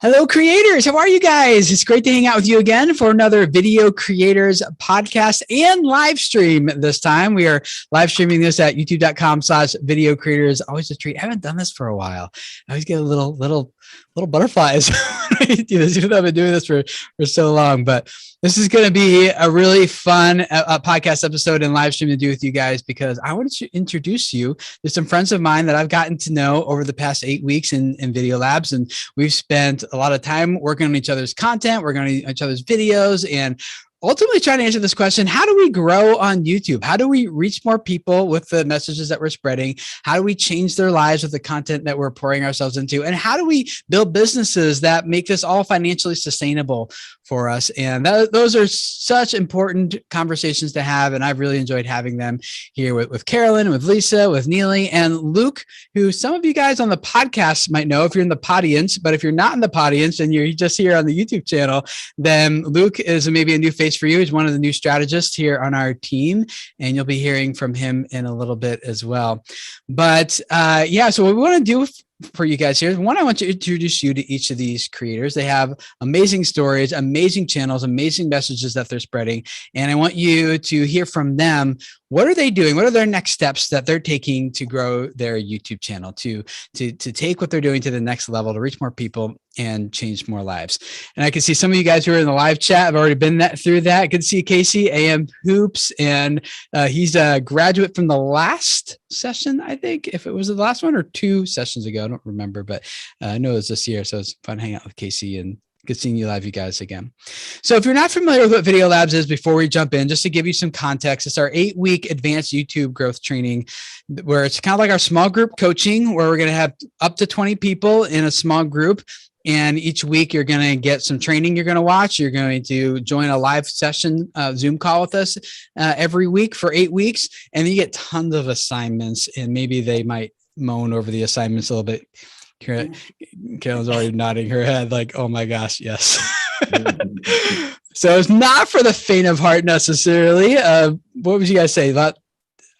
Hello, creators. How are you guys? It's great to hang out with you again for another Video Creators podcast and live stream. This time we are live streaming this at youtube.com/video creators. Always a treat. I haven't done this for a while. I always get a little butterflies when I do this, even though I've been doing this for so long. But this is going to be a really fun podcast episode and live stream to do with you guys, because I want to introduce you to some friends of mine that I've gotten to know over the past 8 weeks in Video Labs. And we've spent a lot of time working on each other's content, working on each other's videos, and ultimately trying to answer this question: how do we grow on YouTube? How do we reach more people with the messages that we're spreading? How do we change their lives with the content that we're pouring ourselves into? And how do we build businesses that make this all financially sustainable for us? And those are such important conversations to have. And I've really enjoyed having them here with Carolyn, with Lisa, with Neely, and Luke, who some of you guys on the podcast might know if you're in the podience. But if you're not in the podience and you're just here on the YouTube channel, then Luke is maybe a new face for you. He's one of the new strategists here on our team, and you'll be hearing from him in a little bit as well. But so what we want to do for you guys here is, one, I want to introduce you to each of these creators. They have amazing stories, amazing channels, amazing messages that they're spreading. And I want you to hear from them. What are they doing? What are their next steps that they're taking to grow their YouTube channel, to take what they're doing to the next level, to reach more people and change more lives? And I can see some of you guys who are in the live chat have already been through that. I can see Casey, AM Hoops, and he's a graduate from the last session, I think, if it was the last one or 2 sessions ago. I don't remember, but I know it was this year. So it's fun hanging out with Casey, and good seeing you live, you guys, again. So if you're not familiar with what Video Labs is, before we jump in, just to give you some context, it's our 8-week advanced YouTube growth training, where it's kind of like our small group coaching, where we're going to have up to 20 people in a small group. And each week you're going to get some training you're going to watch. You're going to join a live session, Zoom call with us every week for 8 weeks. And then you get tons of assignments, and maybe they might moan over the assignments a little bit. Carolyn's already nodding her head like, oh my gosh, yes. So it's not for the faint of heart necessarily. What would you guys say?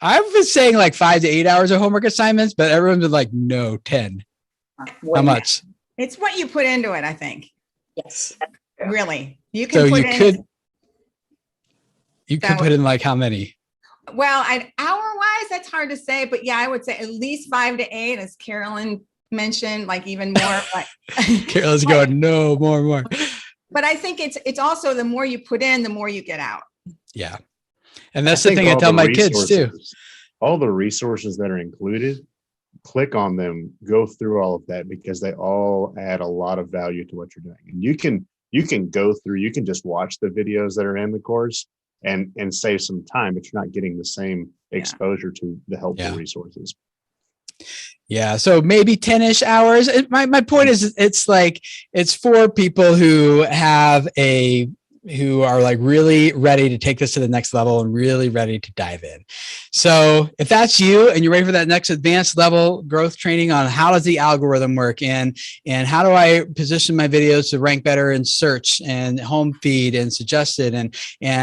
I've been saying like 5 to 8 hours of homework assignments, but everyone's been like, no, 10. How much? It's what you put into it, I think. Yes. Really. You can you could put in like how many? Well, hour-wise, that's hard to say, but yeah, I would say at least 5 to 8, as Carolyn mentioned, like even more. Like, Carolyn's going, no, more. But I think it's also the more you put in, the more you get out. Yeah. And that's the thing I tell my kids too. All the resources that are included, click on them, go through all of that, because they all add a lot of value to what you're doing. And you can go through, you can just watch the videos that are in the course and save some time, but you're not getting the same exposure to the helpful resources. Yeah. So maybe 10-ish hours. My point is, it's for people who are like really ready to take this to the next level and really ready to dive in. So if that's you and you're ready for that next advanced level growth training on how does the algorithm work, and how do I position my videos to rank better in search and home feed and suggested, and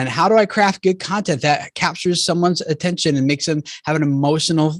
how do I craft good content that captures someone's attention and makes them have an emotional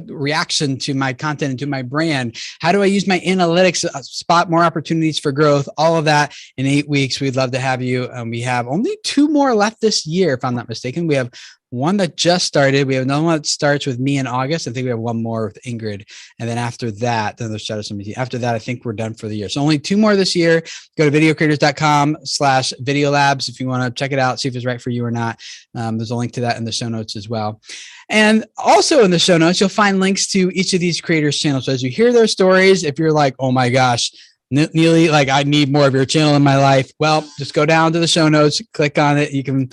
reaction to my content and to my brand? How do I use my analytics to spot more opportunities for growth? All of that in 8 weeks. We'd love to have you. We have only 2 more left this year, if I'm not mistaken. We have one that just started. We have another one that starts with me in August. I think we have one more with Ingrid. And then after that, after that, I think we're done for the year. So only 2 more this year. Go to videocreators.com/video labs if you want to check it out, see if it's right for you or not. There's a link to that in the show notes as well. And also in the show notes, you'll find links to each of these creators' channels. So as you hear their stories, if you're like, oh my gosh, Neely, like I need more of your channel in my life, well, just go down to the show notes, click on it. You can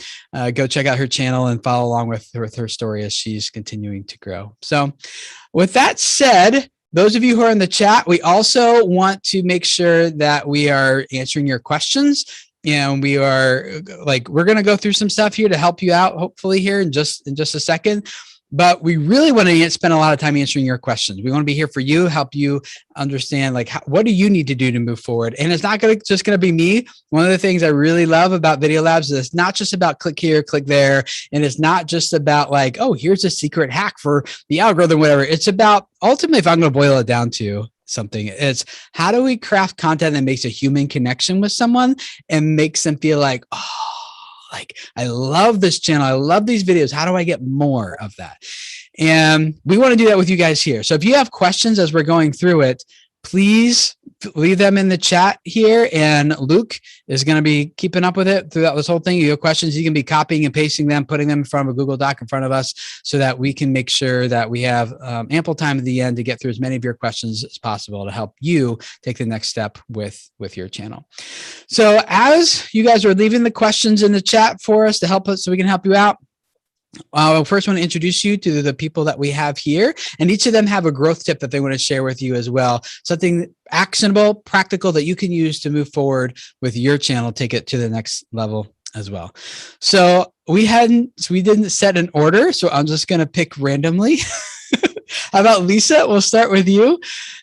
go check out her channel and follow along with her story as she's continuing to grow. So with that said, those of you who are in the chat, we also want to make sure that we are answering your questions. And we're going to go through some stuff here to help you out, hopefully here in just a second. But we really want to spend a lot of time answering your questions. We want to be here for you, help you understand, like, what do you need to do to move forward? And it's not just going to be me. One of the things I really love about Video Labs is it's not just about click here, click there. And it's not just about like, oh, here's a secret hack for the algorithm, whatever. It's about, ultimately, if I'm going to boil it down to, something. It's how do we craft content that makes a human connection with someone and makes them feel like, oh, like I love this channel. I love these videos. How do I get more of that? And we want to do that with you guys here. So if you have questions as we're going through it, please leave them in the chat here. And Luke is going to be keeping up with it throughout this whole thing. You have questions, you can be copying and pasting them, putting them in front of a Google Doc in front of us so that we can make sure that we have ample time at the end to get through as many of your questions as possible to help you take the next step with your channel. So as you guys are leaving the questions in the chat for us to help us so we can help you out, I first want to introduce you to the people that we have here, and each of them have a growth tip that they want to share with you as well. Something actionable, practical that you can use to move forward with your channel, take it to the next level as well. So we didn't set an order, so I'm just going to pick randomly. How about Lisa? We'll start with you.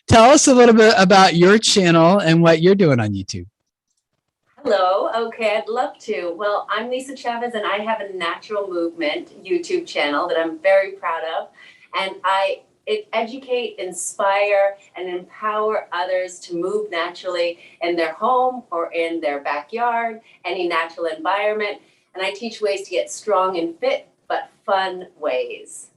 Tell us a little bit about your channel and what you're doing on YouTube. Hello. Okay, I'd love to. Well, I'm Lisa Chavez, and I have a natural movement YouTube channel that I'm very proud of. And I educate, inspire, and empower others to move naturally in their home or in their backyard, any natural environment. And I teach ways to get strong and fit, but fun ways.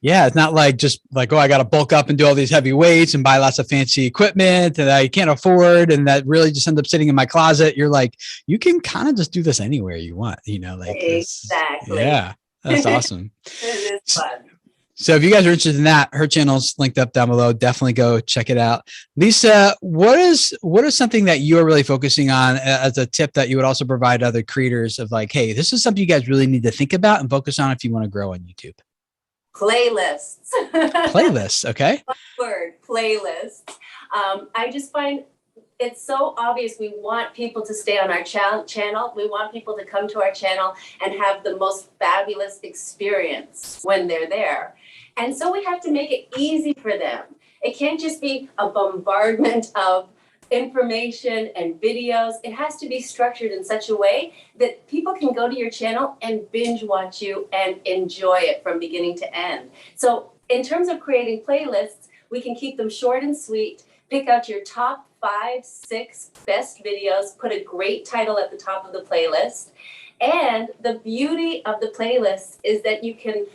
Yeah, it's not like just like, oh, I got to bulk up and do all these heavy weights and buy lots of fancy equipment that I can't afford. And that really just ends up sitting in my closet. You're like, you can kind of just do this anywhere you want, you know, like exactly. Yeah, that's awesome. It is fun. So if you guys are interested in that, her channel's linked up down below. Definitely go check it out. Lisa, what is something that you're really focusing on as a tip that you would also provide other creators of like, hey, this is something you guys really need to think about and focus on if you want to grow on YouTube? Playlists. Playlists, okay. Word, playlists. I just find it's so obvious. We want people to stay on our channel. We want people to come to our channel and have the most fabulous experience when they're there. And so we have to make it easy for them. It can't just be a bombardment of information and videos. It has to be structured in such a way that people can go to your channel and binge watch you and enjoy it from beginning to end. So in terms of creating playlists, we can keep them short and sweet, pick out your top 5, 6 best videos, put a great title at the top of the playlist. And the beauty of the playlist is that you can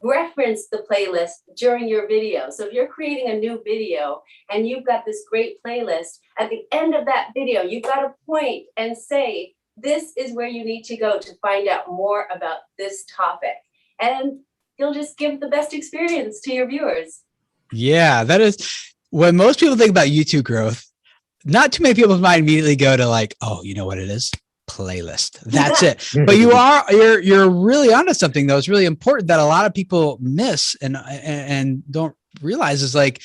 reference the playlist during your video. So if you're creating a new video and you've got this great playlist, at the end of that video, you've got to point and say, this is where you need to go to find out more about this topic. And you'll just give the best experience to your viewers. Yeah, that is when most people think about YouTube growth. Not too many people might immediately go to like, oh, you know what it is? Playlist. That's it. But you're really onto something though. It's really important that a lot of people miss and don't realize is like,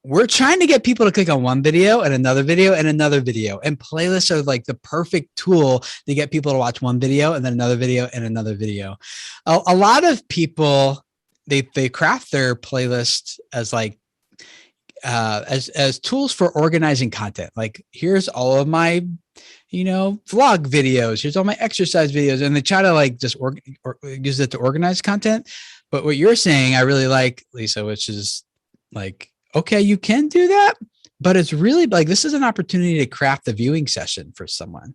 we're trying to get people to click on one video and another video and another video, and playlists are like the perfect tool to get people to watch one video and then another video and another video. A lot of people, they craft their playlist as like, as tools for organizing content. Like, here's all of my, vlog videos. Here's all my exercise videos. And they try to like just use it to organize content. But what you're saying, I really like, Lisa, which is like, okay, you can do that, but it's really like, this is an opportunity to craft the viewing session for someone.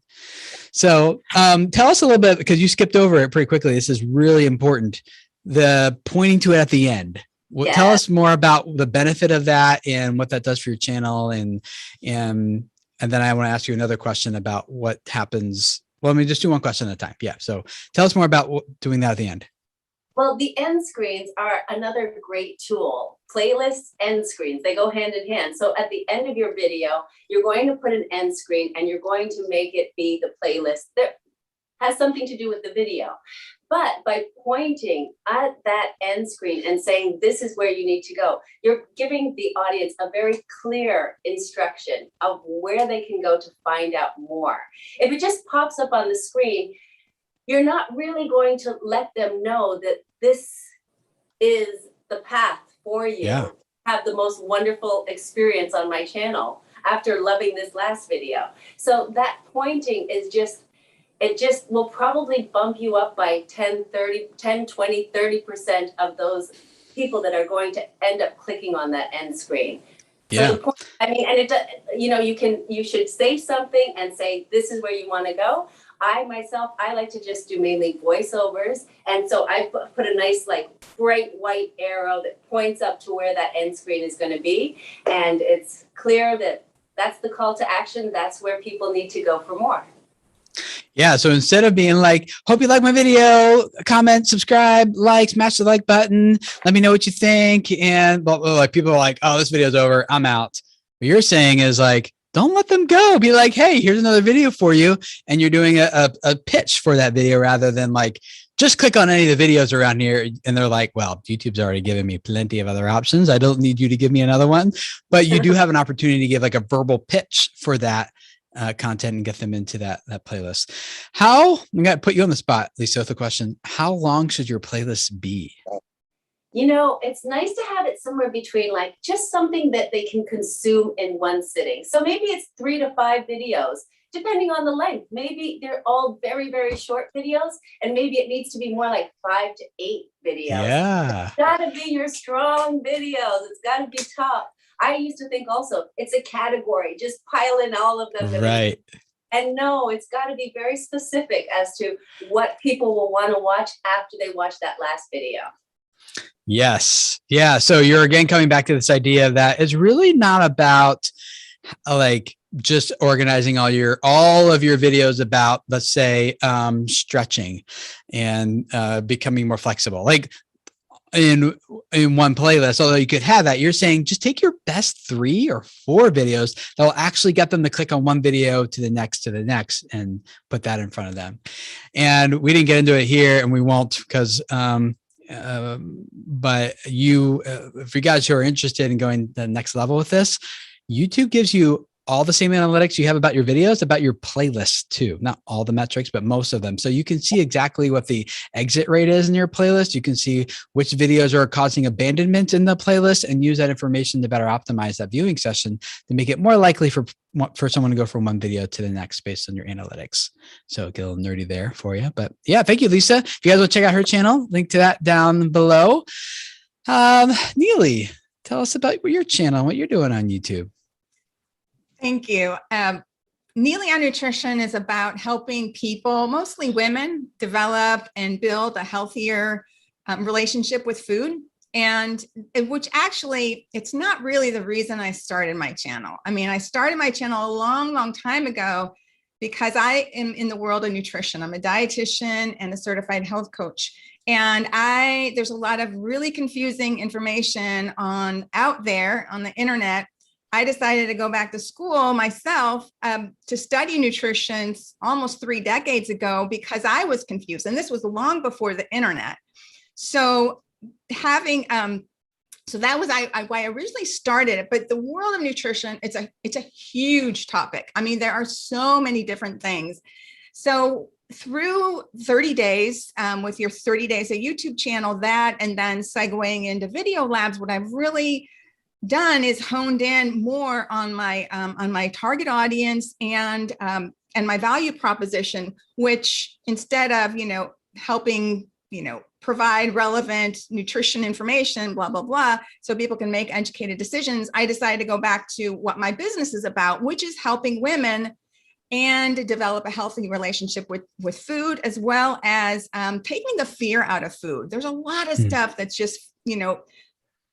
So tell us a little bit, because you skipped over it pretty quickly. This is really important. The pointing to it at the end. Well, tell us more about the benefit of that and what that does for your channel. And then I want to ask you another question about what happens. Well, let me just do one question at a time. Yeah. So tell us more about doing that at the end. Well, the end screens are another great tool. Playlists, end screens, they go hand in hand. So at the end of your video, you're going to put an end screen and you're going to make it be the playlist that has something to do with the video. But by pointing at that end screen and saying, this is where you need to go, you're giving the audience a very clear instruction of where they can go to find out more. If it just pops up on the screen, you're not really going to let them know that this is the path for you. Yeah. Have the most wonderful experience on my channel after loving this last video. So that pointing is it just will probably bump you up by 10, 20, 30% of those people that are going to end up clicking on that end screen. Yeah. So the point, I mean, and it, you know, you should say something and say, this is where you want to go. I myself, I like to just do mainly voiceovers. And so I put a nice, like, bright white arrow that points up to where that end screen is going to be. And it's clear that that's the call to action. That's where people need to go for more. Yeah. So instead of being like, hope you like my video, comment, subscribe, like, smash the like button. Let me know what you think. And like people are like, oh, this video's over. I'm out. What you're saying is like, don't let them go. Be like, hey, here's another video for you. And you're doing a pitch for that video rather than like, just click on any of the videos around here. And they're like, well, YouTube's already given me plenty of other options. I don't need you to give me another one. But you do have an opportunity to give like a verbal pitch for that content and get them into that playlist. I'm going to put you on the spot, Lisa, with the question, how long should your playlist be? You know, it's nice to have it somewhere between, like, just something that they can consume in one sitting. So maybe it's 3 to 5 videos, depending on the length. Maybe they're all very, very short videos, and maybe it needs to be more like 5 to 8 videos. Yeah. It's got to be your strong videos. It's got to be top. I used to think also it's a category, just pile in all of them. Right. And no, it's got to be very specific as to what people will want to watch after they watch that last video. Yes. Yeah. So you're again coming back to this idea that it's really not about like just organizing all of your videos about, let's say, stretching and becoming more flexible. Like in one playlist, although you could have that, you're saying just take your best 3 or 4 videos that will actually get them to click on one video to the next and put that in front of them. And we didn't get into it here and we won't because but you for you guys who are interested in going to the next level with this, YouTube gives you all the same analytics you have about your videos, about your playlist too. Not all the metrics, but most of them. So you can see exactly what the exit rate is in your playlist. You can see which videos are causing abandonment in the playlist and use that information to better optimize that viewing session to make it more likely for someone to go from one video to the next based on your analytics. So get a little nerdy there for you. But yeah, thank you, Lisa. If you guys want to check out her channel, link to that down below. Neely, tell us about your channel, what you're doing on YouTube. Thank you. Neely on Nutrition is about helping people, mostly women, develop and build a healthier relationship with food. And which actually, it's not really the reason I started my channel. I mean, I started my channel a long, long time ago because I am in the world of nutrition. I'm a dietitian and a certified health coach. And there's a lot of really confusing information out there on the internet. I decided to go back to school myself to study nutrition almost 3 decades ago because I was confused. And this was long before the internet. So so that was why I originally started it. But the world of nutrition, it's a huge topic. I mean, there are so many different things. So through 30 days, with your 30 days, a YouTube channel, and then segueing into video labs, what I've really done is honed in more on my target audience and my value proposition, which instead of, helping, provide relevant nutrition information, blah, blah, blah, so people can make educated decisions, I decided to go back to what my business is about, which is helping women and develop a healthy relationship with food, as well as taking the fear out of food. There's a lot of stuff that's just,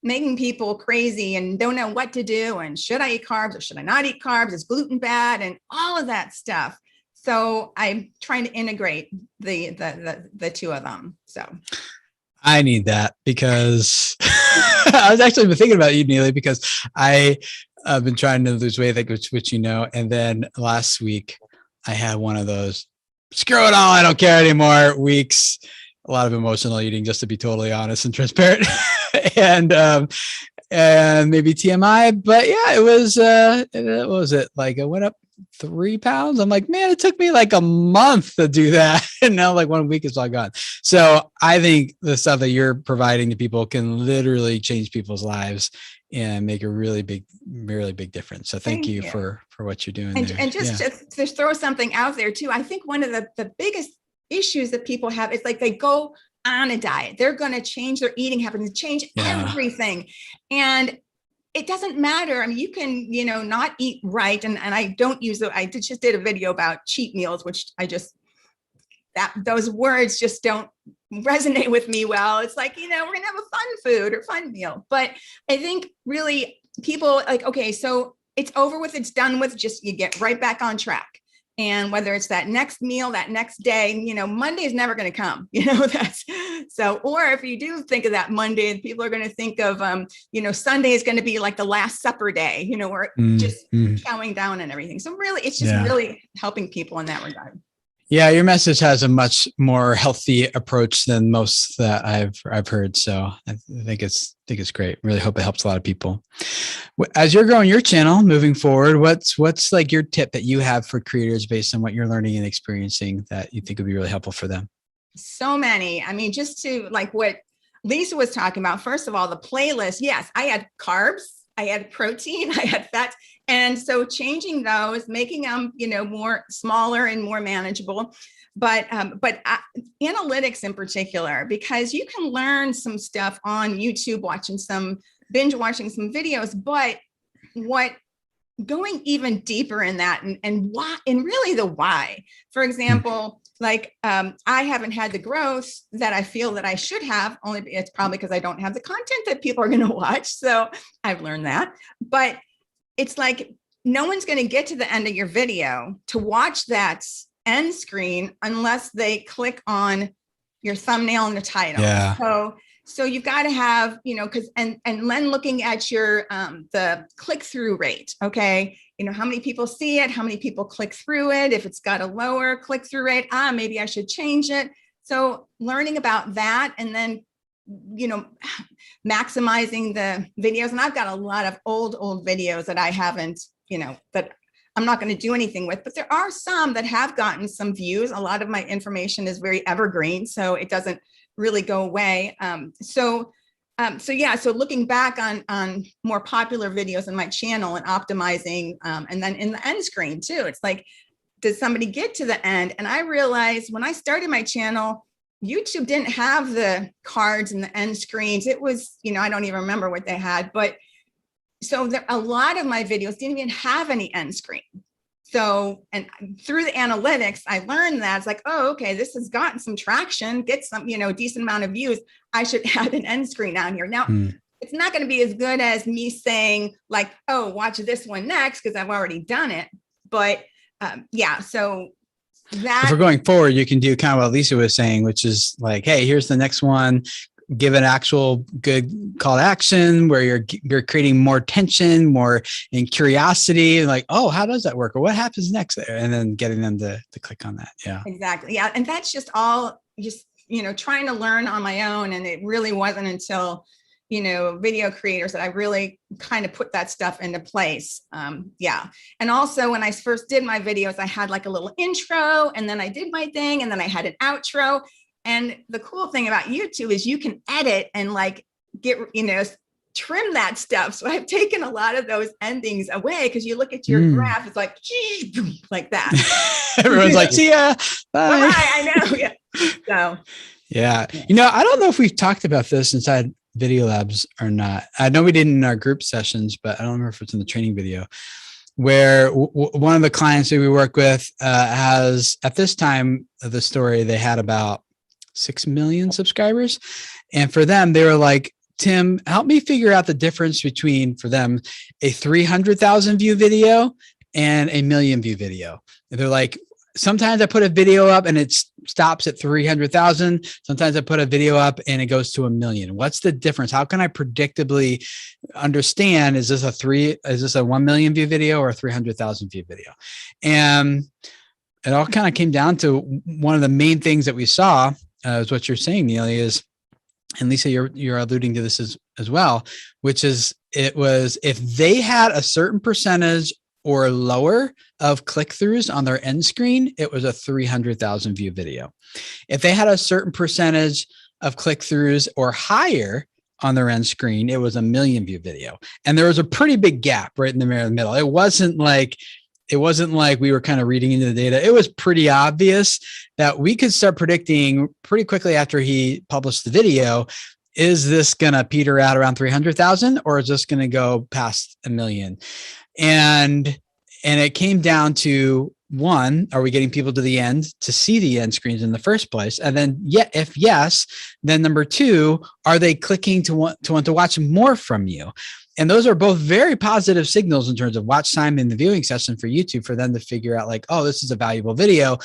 making people crazy and don't know what to do. And should I eat carbs or should I not eat carbs? Is gluten bad? And all of that stuff. So I'm trying to integrate the two of them. So I need that because I was actually been thinking about you, Neely, because I've been trying to lose weight, which and then last week I had one of those screw it all, I don't care anymore weeks. A lot of emotional eating, just to be totally honest and transparent. and maybe TMI, but yeah, it was, what was it? Like I went up 3 pounds. I'm like, man, it took me like a month to do that. And now like 1 week is all gone. So I think the stuff that you're providing to people can literally change people's lives and make a really big difference. So thank you for what you're doing. And just to throw something out there too, I think one of the biggest issues that people have is like they go on a diet. They're going to change their eating habits, change everything. And it doesn't matter. I mean, you can, not eat right. And I don't use it. I just did a video about cheat meals, which those words just don't resonate with me well. It's like, we're going to have a fun food or fun meal. But I think really people like, okay, so it's over with, it's done with, just you get right back on track. And whether it's that next meal, that next day, Monday is never going to come, that's so, or if you do think of that Monday, people are going to think of, Sunday is going to be like the Last Supper day, where just chowing down and everything. So really, it's just really helping people in that regard. Yeah, your message has a much more healthy approach than most that I've heard. So I think it's great. Really hope it helps a lot of people. As you're growing your channel moving forward, what's like your tip that you have for creators based on what you're learning and experiencing that you think would be really helpful for them? So many. I mean, just to like what Lisa was talking about. First of all, the playlist. Yes, I had carbs, I had protein, I had fats. And so changing those, making them, more smaller and more manageable, but analytics in particular, because you can learn some stuff on YouTube, binge watching some videos, but going even deeper in that and why, and really the why. For example, like I haven't had the growth that I feel that I should have, only it's probably because I don't have the content that people are going to watch. So I've learned that, but it's like, no one's going to get to the end of your video to watch that end screen unless they click on your thumbnail and the title. Yeah. So you've got to have, because and then looking at your the click-through rate. Okay. How many people see it? How many people click through it? If it's got a lower click-through rate, maybe I should change it. So learning about that, and then maximizing the videos. And I've got a lot of old videos that I haven't, that I'm not going to do anything with, but there are some that have gotten some views. A lot of my information is very evergreen, so it doesn't really go away. So looking back on more popular videos in my channel and optimizing, and then in the end screen too, it's like, does somebody get to the end? And I realized when I started my channel, YouTube didn't have the cards and the end screens. It was, I don't even remember what they had, but so a lot of my videos didn't even have any end screen. So, and through the analytics, I learned that it's like, oh, okay, this has gotten some traction, get some, decent amount of views. I should add an end screen on here. Now, it's not going to be as good as me saying like, oh, watch this one next, because I've already done it. But so that, if we're going forward, you can do kind of what Lisa was saying, which is like, hey, here's the next one. Give an actual good call to action where you're creating more tension, more in curiosity, like, oh, how does that work? Or what happens next there? And then getting them to click on that. Yeah, exactly. Yeah. And that's just all trying to learn on my own. And it really wasn't until, video creators that I really kind of put that stuff into place. And also when I first did my videos, I had like a little intro, and then I did my thing, and then I had an outro. And the cool thing about YouTube is you can edit and like get, trim that stuff. So I've taken a lot of those endings away, because you look at your graph, it's like that. Everyone's like, see ya. Bye. Bye. I know. Yeah. So yeah. I don't know if we've talked about this inside Video Labs or not. I know we did in our group sessions, but I don't remember if it's in the training video, where one of the clients that we work with has, at this time of the story, they had about 6 million subscribers. And for them, they were like, Tim, help me figure out the difference between, for them, a 300,000 view video and a 1 million view video. And they're like, sometimes I put a video up and it stops at 300,000. Sometimes I put a video up and it goes to 1 million. What's the difference? How can I predictably understand, is this a 1 million view video or a 300,000 view video? And it all kind of came down to one of the main things that we saw, is what you're saying, Neely, is, and Lisa, you're alluding to this as well, which is, it was, if they had a certain percentage or lower of click-throughs on their end screen, it was a 300,000 view video. If they had a certain percentage of click-throughs or higher on their end screen, it was a 1 million view video. And there was a pretty big gap right in the middle. It wasn't like we were kind of reading into the data. It was pretty obvious that we could start predicting pretty quickly after he published the video, is this going to peter out around 300,000 or is this going to go past 1 million? And it came down to, one, are we getting people to the end to see the end screens in the first place? And then, if yes, then number two, are they clicking to want to watch more from you? And those are both very positive signals in terms of watch time in the viewing session for YouTube, for them to figure out like, oh, this is a valuable video,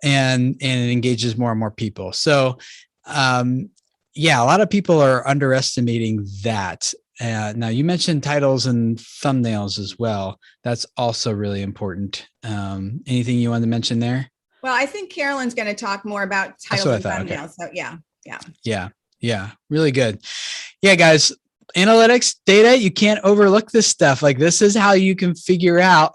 and it engages more and more people. So, yeah, a lot of people are underestimating that. Now you mentioned titles and thumbnails as well. That's also really important. Anything you want to mention there? Well, I think Carolyn's going to talk more about titles and thumbnails. Okay. So yeah. Really good. Yeah, guys. Analytics, data, you can't overlook this stuff. Like, this is how you can figure out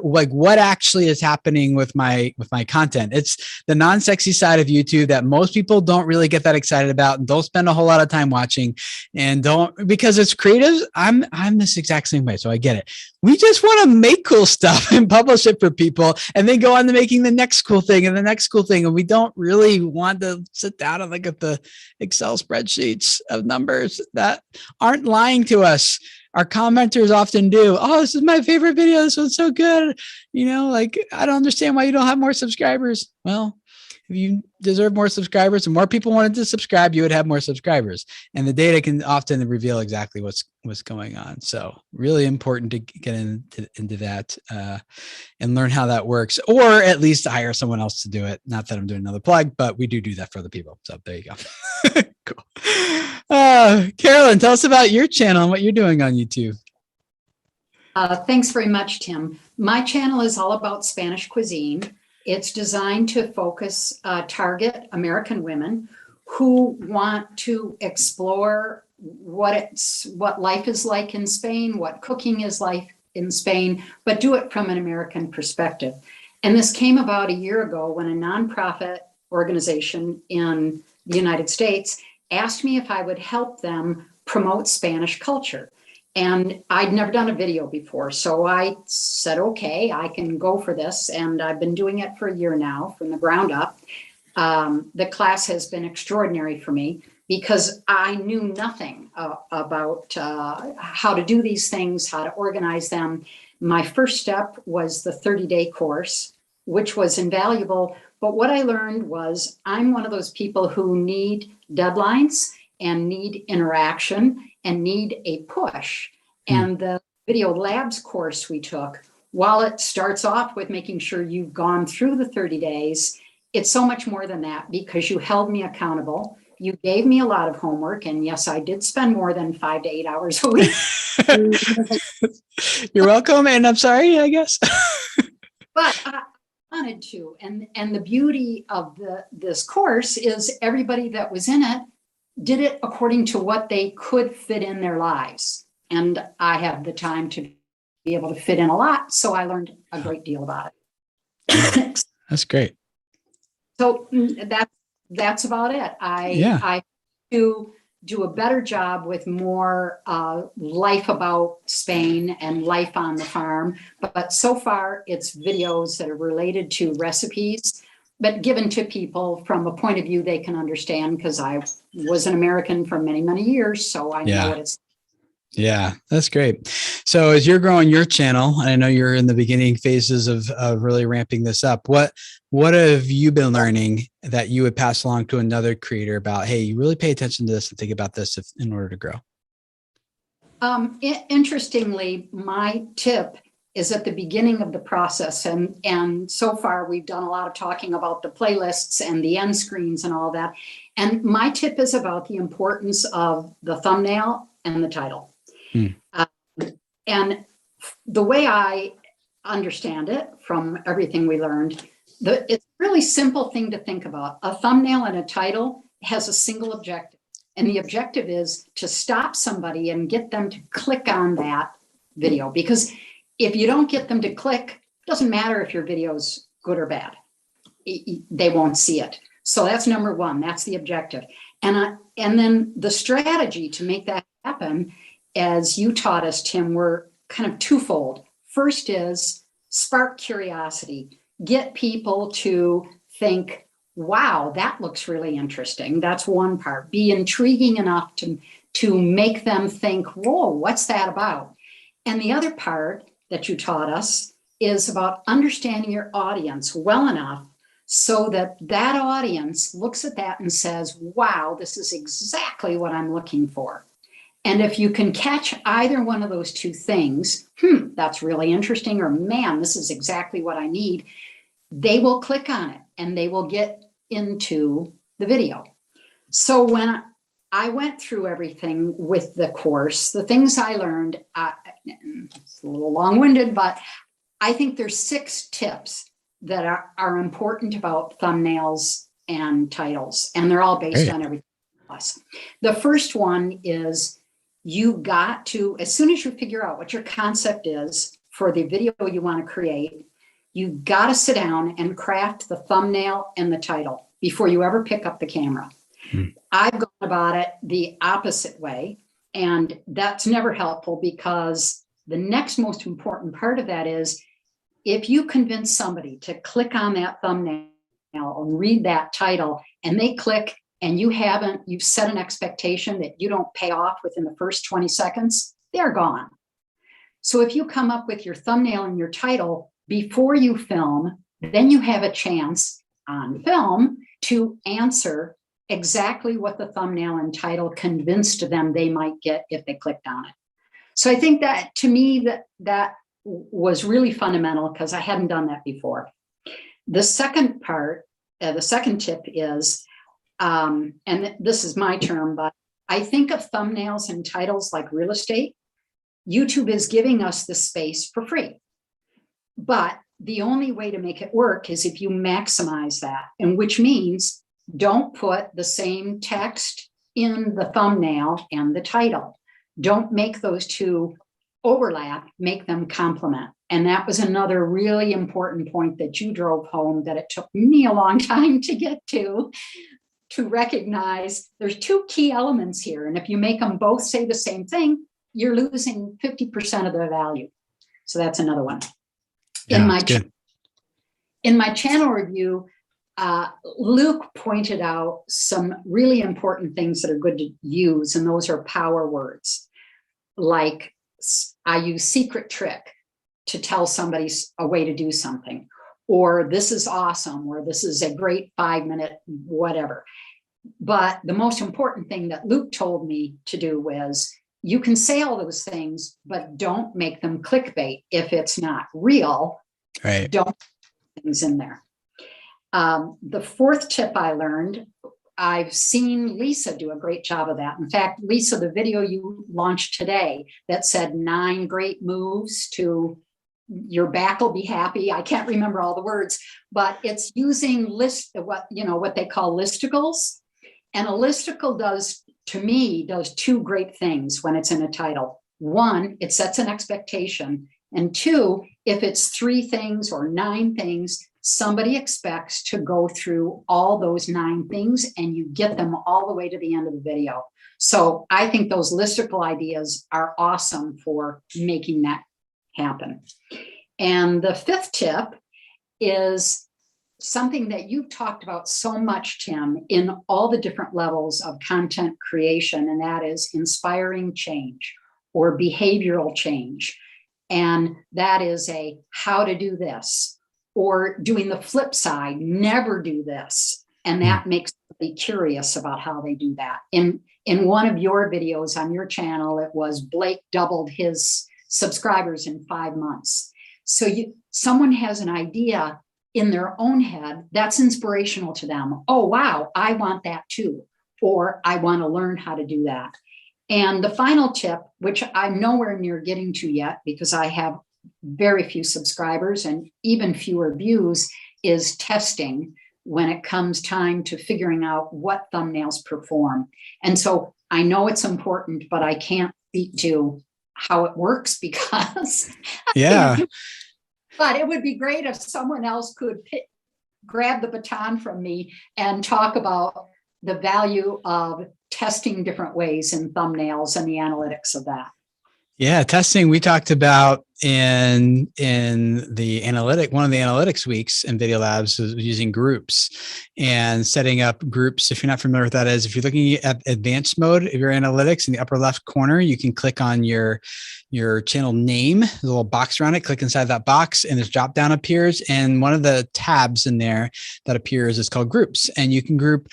what actually is happening with my content. It's the non-sexy side of YouTube that most people don't really get that excited about and don't spend a whole lot of time watching, and because it's creatives. I'm this exact same way, so I get it. We just want to make cool stuff and publish it for people, and then go on to making the next cool thing and the next cool thing. And we don't really want to sit down and look at the Excel spreadsheets of numbers that aren't lying to us. Our commenters often do. Oh, this is my favorite video. This one's so good. Like, I don't understand why you don't have more subscribers. Well, if you deserve more subscribers and more people wanted to subscribe, you would have more subscribers. And the data can often reveal exactly what's going on. So really important to get into that and learn how that works, or at least hire someone else to do it. Not that I'm doing another plug, but we do that for other people. So there you go. Cool. Carolyn, tell us about your channel and what you're doing on YouTube. Thanks very much, Tim. My channel is all about Spanish cuisine. It's designed to target American women who want to explore what life is like in Spain, what cooking is like in Spain, but do it from an American perspective. And this came about a year ago when a nonprofit organization in the United States asked me if I would help them promote Spanish culture. And I'd never done a video before. So I said, okay, I can go for this. And I've been doing it for a year now from the ground up. The class has been extraordinary for me because I knew nothing about how to do these things, how to organize them. My first step was the 30-day course, which was invaluable. But what I learned was I'm one of those people who need deadlines and need interaction and need a push. And the video labs course we took, while it starts off with making sure you've gone through the 30 days, it's so much more than that because you held me accountable. You gave me a lot of homework. And yes, I did spend more than 5 to 8 hours a week. You're welcome. And I'm sorry, I guess. But I wanted to. And the beauty of this course is everybody that was in it did it according to what they could fit in their lives. And I have the time to be able to fit in a lot. So I learned a great deal about it. That's great. So that's about it. I do a better job with more life about Spain and life on the farm. But so far, it's videos that are related to recipes, but given to people from a point of view they can understand, because I was an American for many, many years. So I know what it's. Yeah, that's great. So as you're growing your channel, and I know you're in the beginning phases of really ramping this up, what have you been learning that you would pass along to another creator about, hey, you really pay attention to this and think about this in order to grow? Interestingly, my tip is at the beginning of the process. And so far, we've done a lot of talking about the playlists and the end screens and all that. And my tip is about the importance of the thumbnail and the title. And the way I understand it from everything we learned, it's a really simple thing to think about. A thumbnail and a title has a single objective. And the objective is to stop somebody and get them to click on that video. Because if you don't get them to click, it doesn't matter if your video is good or bad. They won't see it. So that's number one. That's the objective. And then the strategy to make that happen, as you taught us, Tim, were kind of twofold. First is spark curiosity. Get people to think, wow, that looks really interesting. That's one part. Be intriguing enough to make them think, whoa, what's that about? And the other part that you taught us is about understanding your audience well enough so that that audience looks at that and says, wow, this is exactly what I'm looking for. And if you can catch either one of those two things, that's really interesting, or man, this is exactly what I need, they will click on it and they will get into the video. So when I went through everything with the course, the things I learned, it's a little long-winded, but I think there's 6 tips that are important about thumbnails and titles, and they're all based on everything else. The first one is you got to, as soon as you figure out what your concept is for the video you want to create, you got to sit down and craft the thumbnail and the title before you ever pick up the camera. I've gone about it the opposite way, and that's never helpful, because the next most important part of that is if you convince somebody to click on that thumbnail and read that title and they click and you've set an expectation that you don't pay off within the first 20 seconds, they're gone. So if you come up with your thumbnail and your title before you film, then you have a chance on film to answer exactly what the thumbnail and title convinced them they might get if they clicked on it. So I think that, to me, that was really fundamental, because I hadn't done that before. The second part, the second tip is, and this is my term, but I think of thumbnails and titles like real estate. YouTube is giving us the space for free, but the only way to make it work is if you maximize that, and which means don't put the same text in the thumbnail and the title. Don't make those two overlap, make them complement. And that was another really important point that you drove home, that it took me a long time to get to recognize there's 2 key elements here. And if you make them both say the same thing, you're losing 50% of the value. So that's another one. Yeah, in my channel review, Luke pointed out some really important things that are good to use, and those are power words. Like, I use secret trick to tell somebody a way to do something, or this is awesome, or this is a great 5-minute whatever. But the most important thing that Luke told me to do was, you can say all those things, but don't make them clickbait. If it's not real, don't put things in there. The fourth tip I learned, I've seen Lisa do a great job of that. In fact, Lisa, the video you launched today that said 9 great moves to your back will be happy. I can't remember all the words, but it's using what they call listicles. And a listicle does 2 great things when it's in a title. 1, it sets an expectation. And 2, if it's 3 things or 9 things, somebody expects to go through all those 9 things, and you get them all the way to the end of the video. So I think those listicle ideas are awesome for making that happen. And the 5th tip is something that you've talked about so much, Tim, in all the different levels of content creation, and that is inspiring change or behavioral change. And that is a how to do this, or doing the flip side, never do this. And that makes me curious about how they do that. In one of your videos on your channel, it was Blake doubled his subscribers in 5 months. So someone has an idea in their own head that's inspirational to them. Oh, wow, I want that too. Or I want to learn how to do that. And the final tip, which I'm nowhere near getting to yet because I have very few subscribers and even fewer views, is testing when it comes time to figuring out what thumbnails perform. And so I know it's important, but I can't speak to how it works because but it would be great if someone else could grab the baton from me and talk about the value of testing different ways in thumbnails and the analytics of that. Yeah, testing we talked about in the analytic, one of the analytics weeks in Video Labs is using groups and setting up groups. If you're not familiar with that is, if you're looking at advanced mode of your analytics in the upper left corner, you can click on your channel name, there's a little box around it, click inside that box and this drop down appears. And one of the tabs in there that appears is called groups. And you can group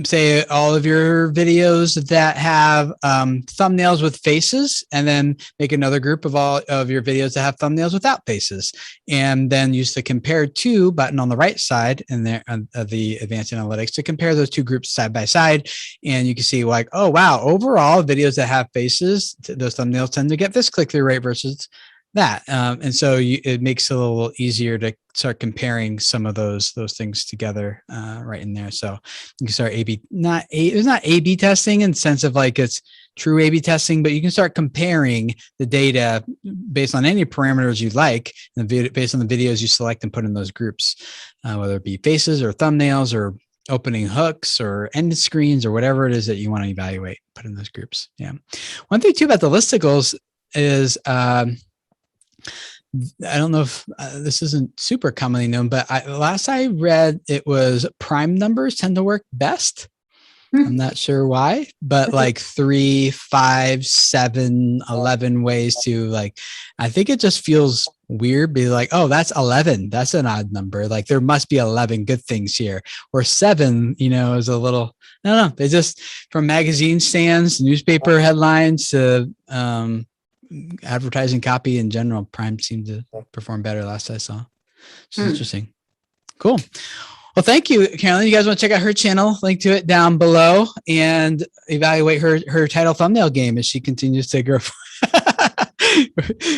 say all of your videos that have thumbnails with faces, and then make another group of all of your videos that have thumbnails without faces, and then use the compare to button on the right side in there of the advanced analytics to compare those two groups side by side. And you can see like, oh, wow, overall videos that have faces, those thumbnails tend to get this click-through rate versus that. And so it makes it a little easier to start comparing some of those things together right in there. So you can start it's not A/B testing in the sense of like it's true A/B testing, but you can start comparing the data based on any parameters you like, and based on the videos you select and put in those groups, whether it be faces or thumbnails or opening hooks or end screens or whatever it is that you want to evaluate, put in those groups. Yeah. One thing too about the listicles is, I don't know if this isn't super commonly known, but last I read, it was prime numbers tend to work best. I'm not sure why, but like 3, 5, 7, 11 ways to like, I think it just feels weird. Be like, oh, that's 11. That's an odd number. Like there must be 11 good things here, or 7, is a little, I don't know. They just, from magazine stands, newspaper headlines to, advertising copy in general, prime seemed to perform better last I saw. Which is interesting. Cool. Well, thank you, Carolyn. You guys want to check out her channel, link to it down below, and evaluate her title thumbnail game as she continues to grow.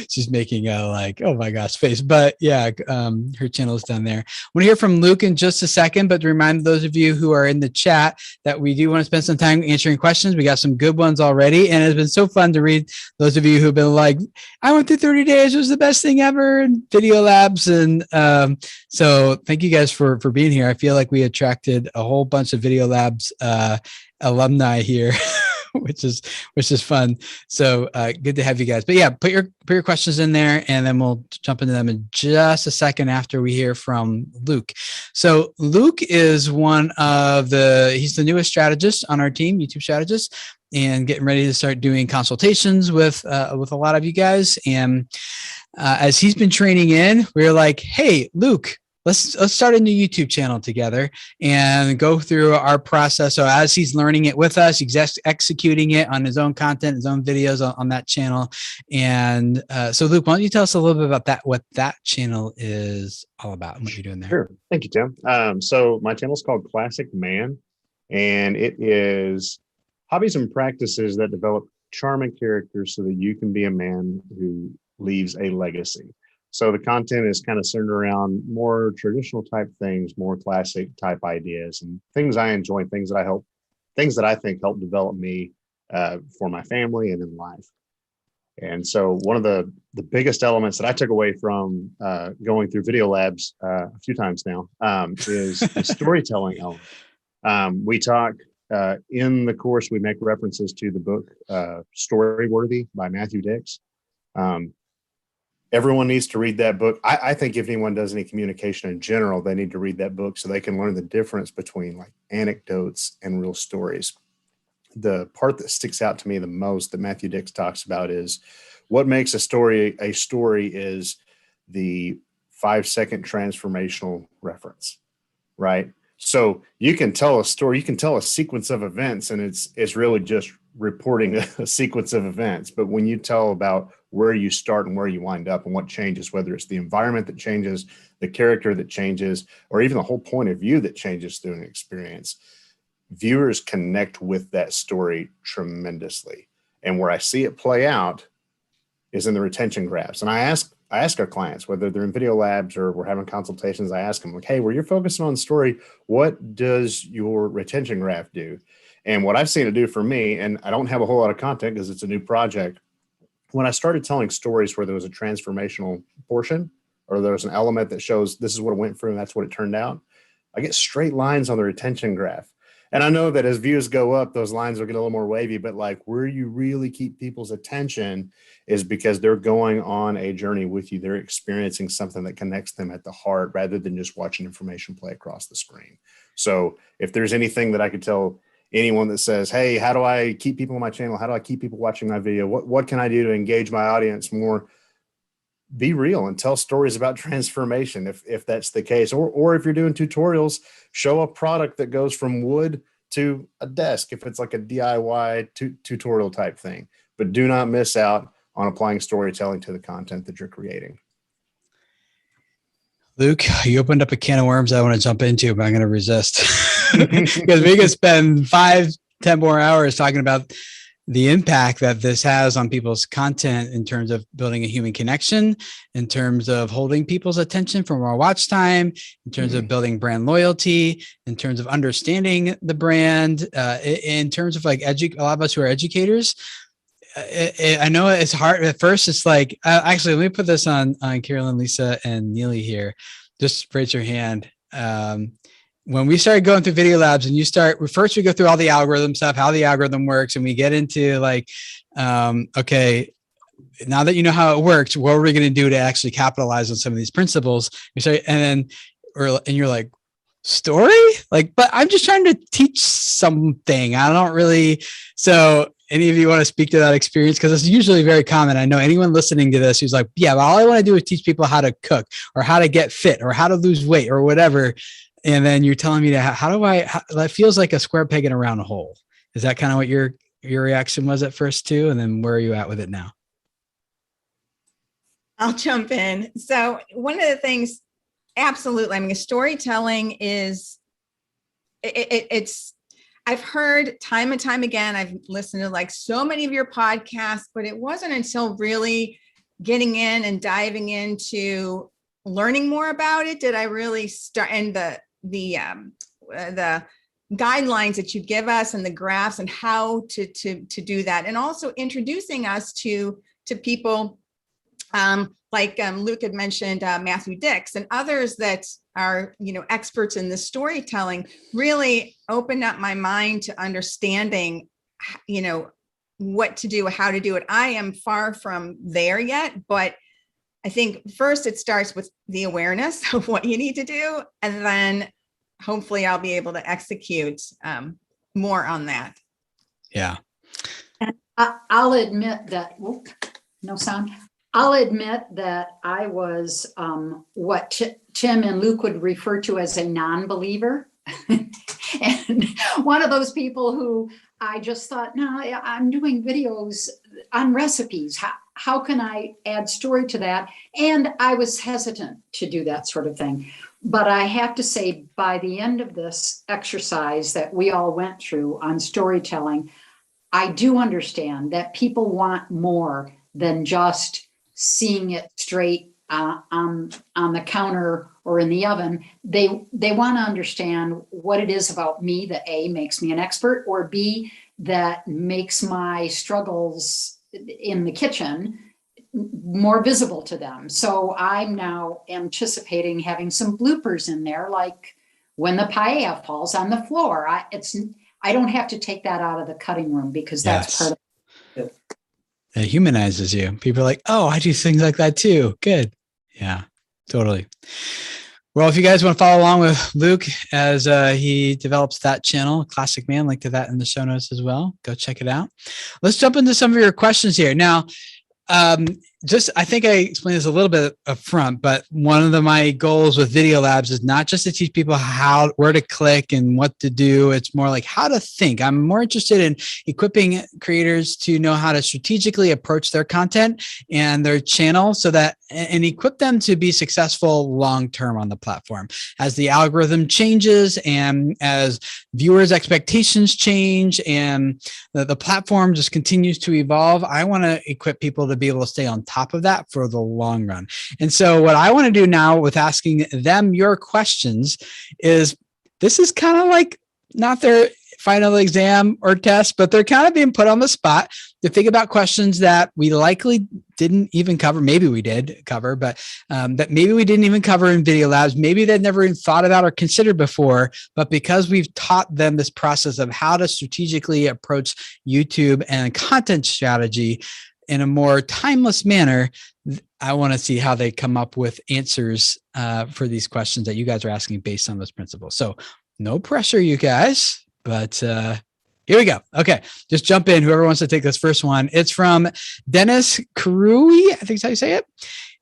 She's making a like, oh my gosh, face. But yeah, her channel is down there. We'll hear from Luke in just a second, but to remind those of you who are in the chat that we do want to spend some time answering questions. We got some good ones already, and it's been so fun to read those of you who've been like, I went through 30 days, it was the best thing ever, and Video Labs. And so thank you guys for being here. I feel like we attracted a whole bunch of Video Labs alumni here. which is fun. So good to have you guys. But yeah, put your questions in there, and then we'll jump into them in just a second after we hear from Luke. So Luke is he's the newest strategist on our team, YouTube strategist, and getting ready to start doing consultations with a lot of you guys. And as he's been training in, we were like, hey, Luke, let's start a new YouTube channel together and go through our process. So as he's learning it with us, he's executing it on his own content, his own videos on that channel. And so Luke, why don't you tell us a little bit about what that channel is all about and what you're doing there? Sure. Thank you, Tim. So my channel is called Classic Man, and it is hobbies and practices that develop charming characters so that you can be a man who leaves a legacy. So the content is kind of centered around more traditional type things, more classic type ideas, and things I enjoy, things that I think help develop me for my family and in life. And so one of the biggest elements that I took away from going through Video Labs a few times now is the storytelling element. We talk in the course, we make references to the book Storyworthy by Matthew Dix. Everyone needs to read that book. I think if anyone does any communication in general, they need to read that book so they can learn the difference between like anecdotes and real stories. The part that sticks out to me the most that Matthew Dix talks about is what makes a story is the 5-second transformational reference, right? So you can tell a story, you can tell a sequence of events, and it's really just reporting a sequence of events. But when you tell about where you start and where you wind up and what changes, whether it's the environment that changes, the character that changes, or even the whole point of view that changes through an experience, viewers connect with that story tremendously. And where I see it play out is in the retention graphs. And I ask our clients, whether they're in Video Labs or we're having consultations, I ask them like, hey, where you're focusing on the story, what does your retention graph do? And what I've seen it do for me, and I don't have a whole lot of content because it's a new project, when I started telling stories where there was a transformational portion or there was an element that shows this is what it went through and that's what it turned out, I get straight lines on the retention graph. And I know that as views go up, those lines will get a little more wavy, but like where you really keep people's attention is because they're going on a journey with you. They're experiencing something that connects them at the heart rather than just watching information play across the screen. So if there's anything that I could tell anyone that says, hey, how do I keep people on my channel? How do I keep people watching my video? What can I do to engage my audience more? Be real and tell stories about transformation if that's the case. Or if you're doing tutorials, show a product that goes from wood to a desk if it's like a DIY tutorial type thing. But do not miss out on applying storytelling to the content that you're creating. Luke, you opened up a can of worms I want to jump into, but I'm going to resist because we could spend 5-10 more hours talking about the impact that this has on people's content in terms of building a human connection, in terms of holding people's attention for more watch time, in terms of building brand loyalty, in terms of understanding the brand, in terms of like a lot of us who are educators. I know it's hard at first. It's like, actually, let me put this on Carolyn, Lisa, and Neely here. Just raise your hand. When we started going through Video Labs and first we go through all the algorithm stuff, how the algorithm works. And we get into like, okay, now that you know how it works, what are we going to do to actually capitalize on some of these principles? And you're like, story? Like, but I'm just trying to teach something. I don't really. So any of you want to speak to that experience? Because it's usually very common. I know anyone listening to this who's like, yeah, but all I want to do is teach people how to cook or how to get fit or how to lose weight or whatever. And then you're telling me that feels like a square peg in a round hole. Is that kind of what your reaction was at first too? And then where are you at with it now? I'll jump in. So one of the things, absolutely. I mean, storytelling is, I've heard time and time again, I've listened to like so many of your podcasts, but it wasn't until really getting in and diving into learning more about it did I really start, and the guidelines that you give us and the graphs and how to do that, and also introducing us to people like Luke had mentioned, Matthew Dix and others that are, experts in the storytelling, really opened up my mind to understanding, what to do, how to do it. I am far from there yet, but I think first it starts with the awareness of what you need to do, and then hopefully I'll be able to execute more on that. Yeah. And I'll admit that, no sound. I'll admit that I was what Tim and Luke would refer to as a non-believer. And one of those people who I just thought, no, I'm doing videos on recipes. How can I add story to that? And I was hesitant to do that sort of thing. But I have to say, by the end of this exercise that we all went through on storytelling, I do understand that people want more than just seeing it straight on the counter or in the oven. They want to understand what it is about me that A, makes me an expert, or B, that makes my struggles in the kitchen more visible to them. So I'm now anticipating having some bloopers in there, like when the paella falls on the floor. I don't have to take that out of the cutting room because that's part of it. It humanizes you. People are like, oh, I do things like that too. Good. Yeah, totally. Well, if you guys want to follow along with Luke as he develops that channel, Classic Man, link to that in the show notes as well. Go check it out. Let's jump into some of your questions here. Now, I think I explained this a little bit up front, but one of my goals with Video Labs is not just to teach people where to click and what to do. It's more like how to think. I'm more interested in equipping creators to know how to strategically approach their content and their channel and equip them to be successful long-term on the platform. As the algorithm changes and as viewers' expectations change and the platform just continues to evolve, I want to equip people to be able to stay on top of that for the long run. And so what I want to do now with asking them your questions is, this is kind of like not their final exam or test, but they're kind of being put on the spot to think about questions that we likely didn't even cover. Maybe we did cover, but that maybe we didn't even cover in video labs. Maybe they'd never even thought about or considered before, but because we've taught them this process of how to strategically approach YouTube and content strategy in a more timeless manner, I want to see how they come up with answers for these questions that you guys are asking based on those principles. So no pressure, you guys, but here we go. Okay, just jump in. Whoever wants to take this first one. It's from Dennis Karui, I think is how you say it.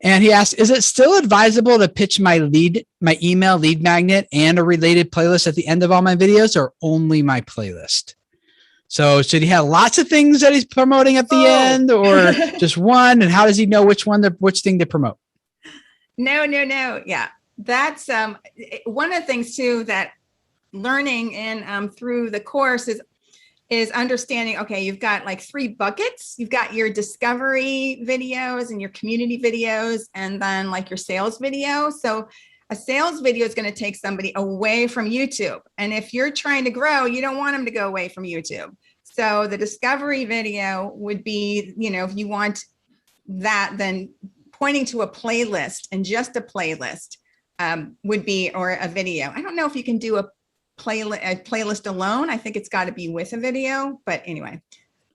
And he asked, is it still advisable to pitch my email lead magnet and a related playlist at the end of all my videos, or only my playlist? So should he have lots of things that he's promoting at the end, or just one? And how does he know which thing to promote? No. Yeah, that's one of the things too that learning in through the course is understanding. Okay, you've got like 3 buckets. You've got your discovery videos and your community videos, and then like your sales video. So a sales video is going to take somebody away from YouTube. And if you're trying to grow, you don't want them to go away from YouTube. So the discovery video would be, if you want that, then pointing to a playlist, and just a playlist would be, or a video. I don't know if you can do a playlist alone. I think it's got to be with a video, but anyway.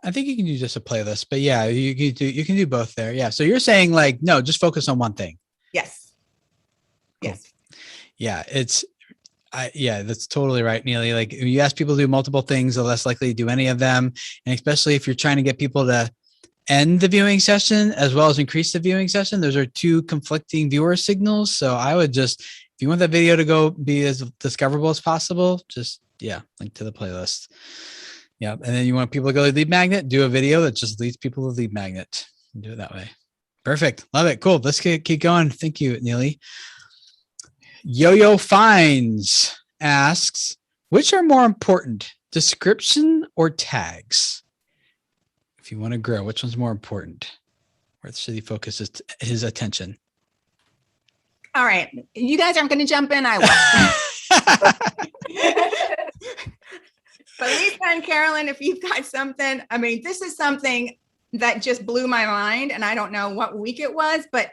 I think you can do just a playlist, but yeah, you can do both there. Yeah. So you're saying like, no, just focus on one thing. Yes. Cool. Yes. Yeah. That's totally right, Neely. Like, if you ask people to do multiple things, they're less likely to do any of them. And especially if you're trying to get people to end the viewing session as well as increase the viewing session, those are 2 conflicting viewer signals. So I would just, if you want that video to go be as discoverable as possible, just, link to the playlist. Yeah. And then you want people to go to lead magnet, do a video that just leads people to lead magnet. Do it that way. Perfect. Love it. Cool. Let's keep going. Thank you, Neely. Yo-Yo Finds asks, which are more important, description or tags? If you want to grow, which one's more important? Where should he focus his attention? All right. You guys aren't going to jump in. I will. But Lisa and Carolyn, if you've got something, I mean, this is something that just blew my mind, and I don't know what week it was, but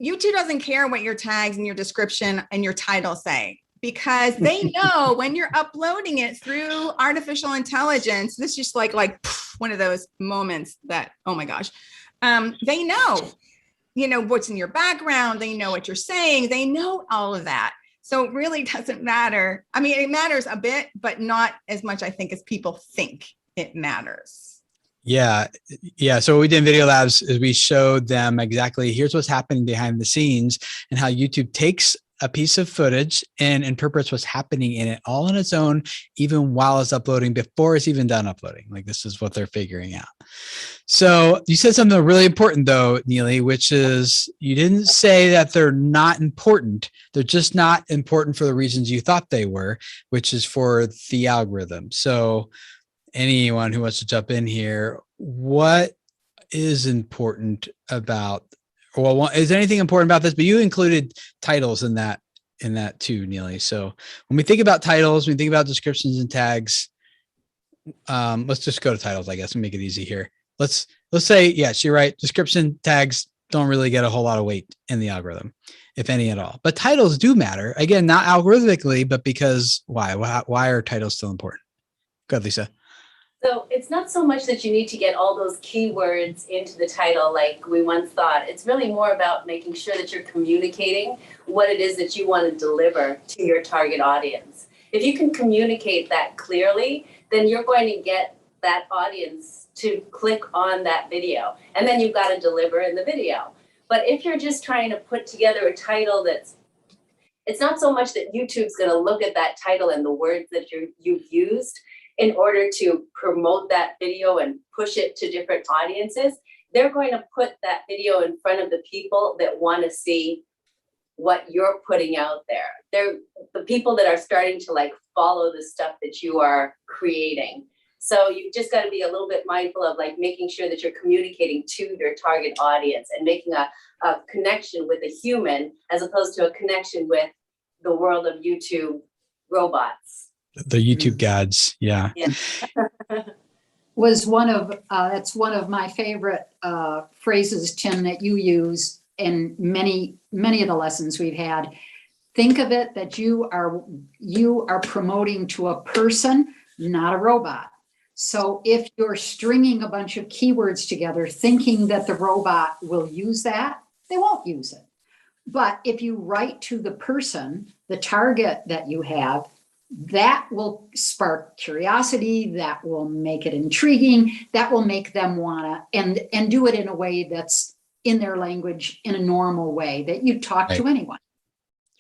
YouTube doesn't care what your tags and your description and your title say, because they know when you're uploading it through artificial intelligence. This is just like one of those moments that, oh my gosh, they know, what's in your background. They know what you're saying. They know all of that. So it really doesn't matter. I mean, it matters a bit, but not as much, I think, as people think it matters. Yeah. So what we did in Video Labs is we showed them exactly, here's what's happening behind the scenes, and how YouTube takes a piece of footage and interprets what's happening in it all on its own, even while it's uploading, before it's even done uploading. Like, this is what they're figuring out. So you said something really important though, Neely, which is, you didn't say that they're not important. They're just not important for the reasons you thought they were, which is for the algorithm. So anyone who wants to jump in here, what is important about, well, is there anything important about this? But you included titles in that too, Neely. So when we think about titles, when we think about descriptions and tags, let's just go to titles, I guess, and make it easy here. Let's say, yes, you're right. Description, tags don't really get a whole lot of weight in the algorithm, if any at all. But titles do matter. Again, not algorithmically, but because why? Why are titles still important? Go ahead, Lisa. So it's not so much that you need to get all those keywords into the title like we once thought. It's really more about making sure that you're communicating what it is that you want to deliver to your target audience. If you can communicate that clearly, then you're going to get that audience to click on that video. And then you've got to deliver in the video. But if you're just trying to put together a title it's not so much that YouTube's going to look at that title and the words that you've used in order to promote that video and push it to different audiences. They're going to put that video in front of the people that want to see what you're putting out there. They're the people that are starting to follow the stuff that you are creating. So you've just got to be a little bit mindful of making sure that you're communicating to your target audience and making a connection with a human as opposed to a connection with the world of YouTube robots. The YouTube gods. Yeah. Yeah. Was one of that's one of my favorite phrases, Tim, that you use in many of the lessons we've had. Think of it that you are promoting to a person, not a robot. So if you're stringing a bunch of keywords together, thinking that the robot will use that, they won't use it. But if you write to the person, the target that you have, that will spark curiosity, that will make it intriguing, that will make them wanna, and do it in a way that's in their language, in a normal way that you talk to anyone.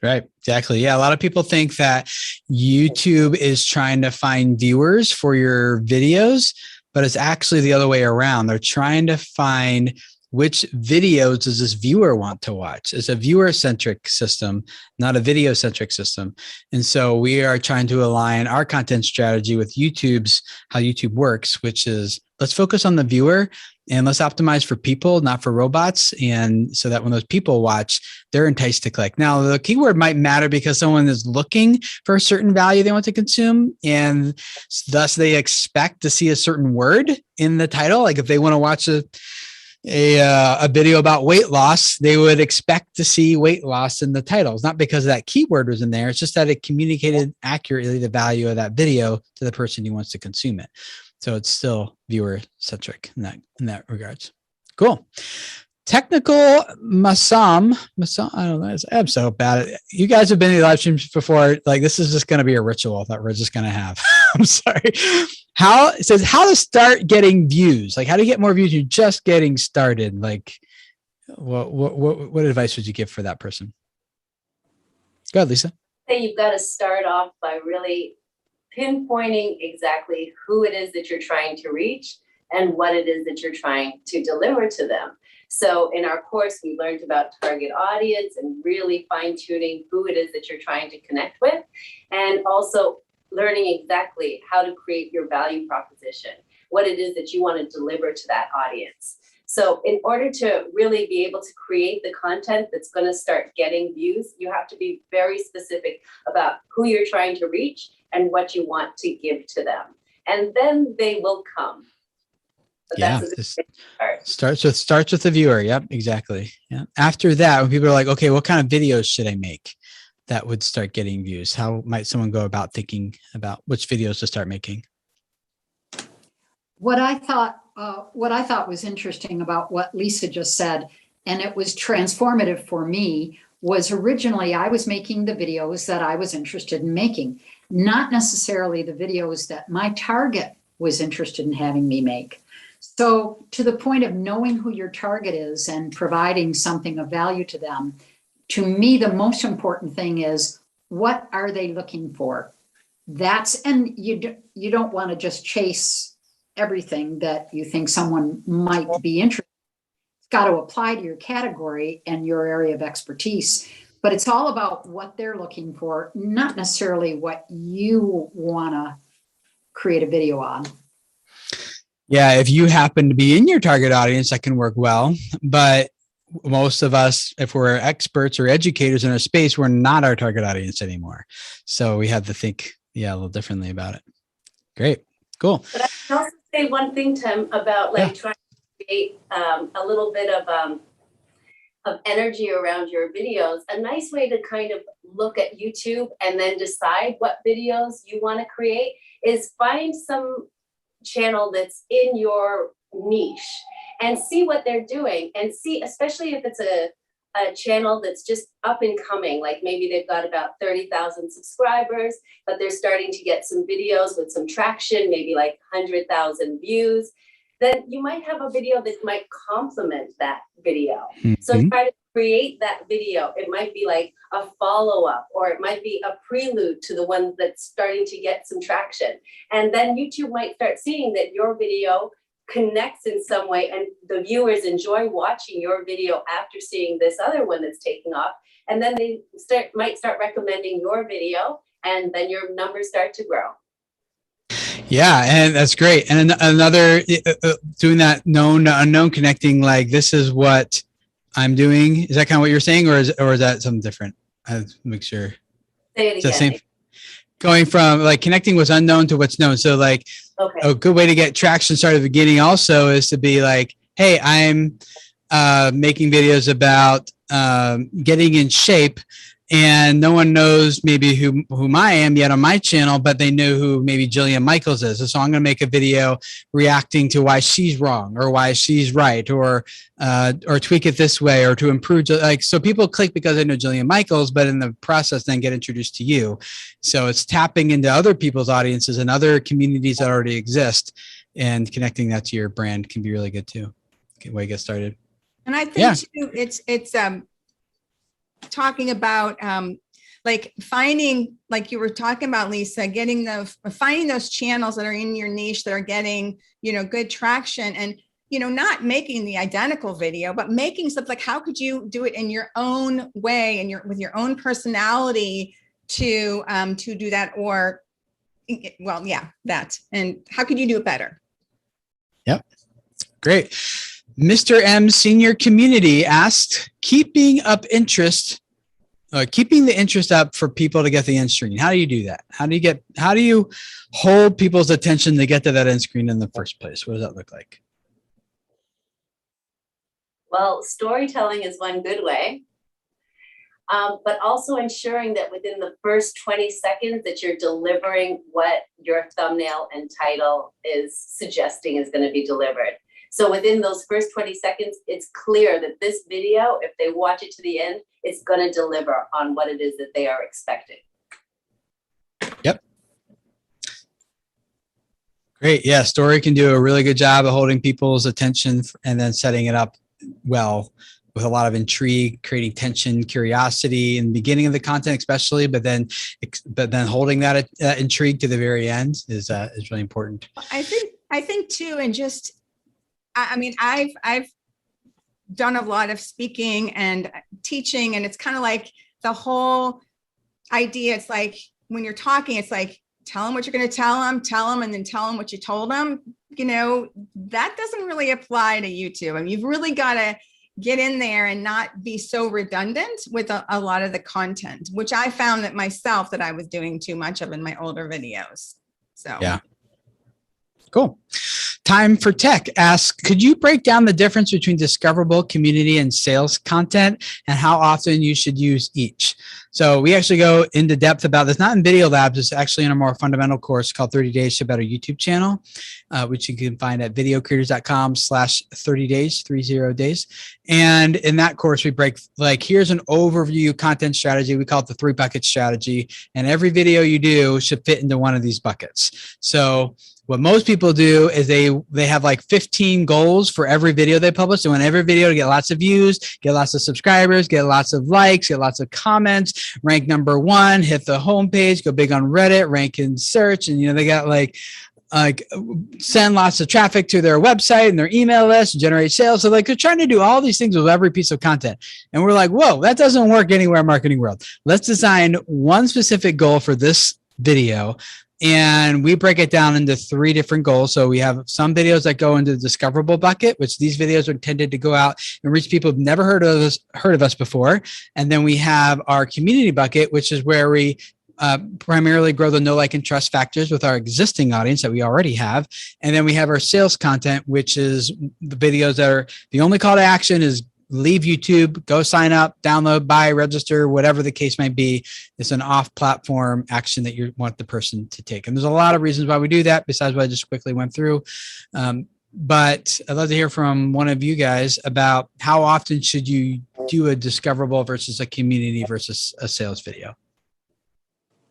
Right. Exactly. Yeah. A lot of people think that YouTube is trying to find viewers for your videos, but it's actually the other way around. They're trying to find which videos does this viewer want to watch. It's a viewer-centric system, not a video-centric system. And so we are trying to align our content strategy with how YouTube works, which is let's focus on the viewer and let's optimize for people, not for robots. And so that when those people watch, they're enticed to click. Now, the keyword might matter because someone is looking for a certain value they want to consume, and thus they expect to see a certain word in the title. Like if they want to watch a video about weight loss, they would expect to see weight loss in the titles, not because that keyword was in there. It's just that it communicated accurately the value of that video to the person who wants to consume it. So it's still viewer centric in that regards. Cool. Technical Masam, I don't know. I'm so bad at it. You guys have been in live streams before. Like this is just going to be a ritual that we're just going to have. I'm sorry. It says how to start getting views. Like how to get more views. You're just getting started. Like what advice would you give for that person? Go ahead, Lisa. Say you've got to start off by really pinpointing exactly who it is that you're trying to reach and what it is that you're trying to deliver to them. So in our course, we learned about target audience and really fine tuning who it is that you're trying to connect with, and also learning exactly how to create your value proposition, what it is that you want to deliver to that audience. So in order to really be able to create the content that's going to start getting views, you have to be very specific about who you're trying to reach and what you want to give to them. And then they will come. But Yeah, start. starts with the viewer. Yep, exactly. Yeah. After that, when people are like, okay, what kind of videos should I make that would start getting views? How might someone go about thinking about which videos to start making? What I thought was interesting about what Lisa just said, and it was transformative for me, was originally I was making the videos that I was interested in making, not necessarily the videos that my target was interested in having me make. So to the point of knowing who your target is and providing something of value to them, to me, the most important thing is, what are they looking for? And you don't want to just chase everything that you think someone might be interested in. It's got to apply to your category and your area of expertise, but it's all about what they're looking for, not necessarily what you want to create a video on. Yeah, if you happen to be in your target audience, that can work well. But most of us, if we're experts or educators in our space, we're not our target audience anymore. So we have to think, a little differently about it. Great, cool. But I can also say one thing, Tim, about trying to create a little bit of energy around your videos. A nice way to kind of look at YouTube and then decide what videos you want to create is find some channel that's in your niche and see what they're doing, and see, especially if it's a channel that's just up and coming, like maybe they've got about 30,000 subscribers, but they're starting to get some videos with some traction, maybe like 100,000 views, then you might have a video that might complement that video. Mm-hmm. So try to create that video. It might be like a follow-up, or it might be a prelude to the one that's starting to get some traction. And then YouTube might start seeing that your video connects in some way, and the viewers enjoy watching your video after seeing this other one that's taking off. And then they might start recommending your video, and then your numbers start to grow. Yeah, and that's great. And another, doing that known to unknown, connecting, like, this is what I'm doing. Is that kind of what you're saying, or is that something different? I have to make sure. Say it again. going from like connecting what's unknown to what's known. So like Okay. a good way to get traction started at the beginning also is to be like, hey, I'm making videos about getting in shape, and no one knows maybe whom I am yet on my channel, but they know who maybe Jillian Michaels is. So I'm going to make a video reacting to why she's wrong or why she's right, or tweak it this way, or to improve. Like, so people click because they know Jillian Michaels, but in the process then get introduced to you. So it's tapping into other people's audiences and other communities that already exist, and connecting that to your brand can be really good too. Okay, way to get started. And I think too, it's talking about like finding, like you were talking about, Lisa, finding those channels that are in your niche that are getting, good traction, and, not making the identical video, but making stuff like, how could you do it in your own way and with your own personality to do that? Or, well, yeah, that, and how could you do it better? Yep. Great. Mr. M Senior Community asked, keeping the interest up for people to get the end screen. How do you do that? How do you hold people's attention to get to that end screen in the first place? What does that look like? Well, storytelling is one good way, but also ensuring that within the first 20 seconds that you're delivering what your thumbnail and title is suggesting is going to be delivered. So within those first 20 seconds, it's clear that this video, if they watch it to the end, it's going to deliver on what it is that they are expecting. Yep. Great. Yeah. Story can do a really good job of holding people's attention and then setting it up well with a lot of intrigue, creating tension, curiosity in the beginning of the content, especially, but then holding that intrigue to the very end is really important. I think too, and just, I mean, I've done a lot of speaking and teaching, and it's kind of like the whole idea. It's like when you're talking, it's like, tell them what you're going to tell them, and then tell them what you told them. That doesn't really apply to YouTube. I mean, you've really got to get in there and not be so redundant with a lot of the content, which I found that myself that I was doing too much of in my older videos. So yeah. Cool. Time for Tech asks, could you break down the difference between discoverable, community, and sales content, and how often you should use each? So we actually go into depth about this, not in Video Labs, it's actually in a more fundamental course called 30 Days to a Better YouTube Channel, which you can find at videocreators.com/30days, 30 days. And in that course, we break, like, here's an overview content strategy. We call it the 3-bucket strategy. And every video you do should fit into one of these buckets. So what most people do is they have like 15 goals for every video they publish. They want every video to get lots of views, get lots of subscribers, get lots of likes, get lots of comments, rank #1, hit the homepage, go big on Reddit, rank in search. And, they got like send lots of traffic to their website and their email list, generate sales. So like they're trying to do all these things with every piece of content. And we're like, whoa, that doesn't work anywhere in marketing world. Let's design one specific goal for this video. And we break it down into 3 different goals. So we have some videos that go into the discoverable bucket, which these videos are intended to go out and reach people who've never heard of us before. And then we have our community bucket, which is where we primarily grow the know, like, and trust factors with our existing audience that we already have. And then we have our sales content, which is the videos that are the only call to action is leave YouTube, go sign up, download, buy, register, whatever the case might be. It's an off-platform action that you want the person to take. And there's a lot of reasons why we do that besides what I just quickly went through. But I'd love to hear from one of you guys about how often should you do a discoverable versus a community versus a sales video?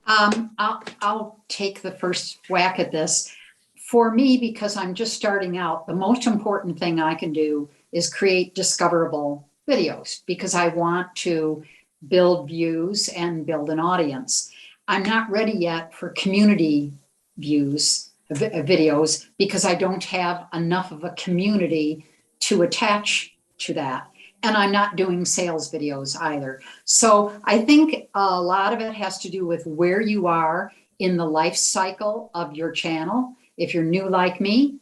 I'll take the first whack at this. For me, because I'm just starting out, the most important thing I can do is create discoverable videos because I want to build views and build an audience. I'm not ready yet for community videos because I don't have enough of a community to attach to that. And I'm not doing sales videos either. So I think a lot of it has to do with where you are in the life cycle of your channel. If you're new like me,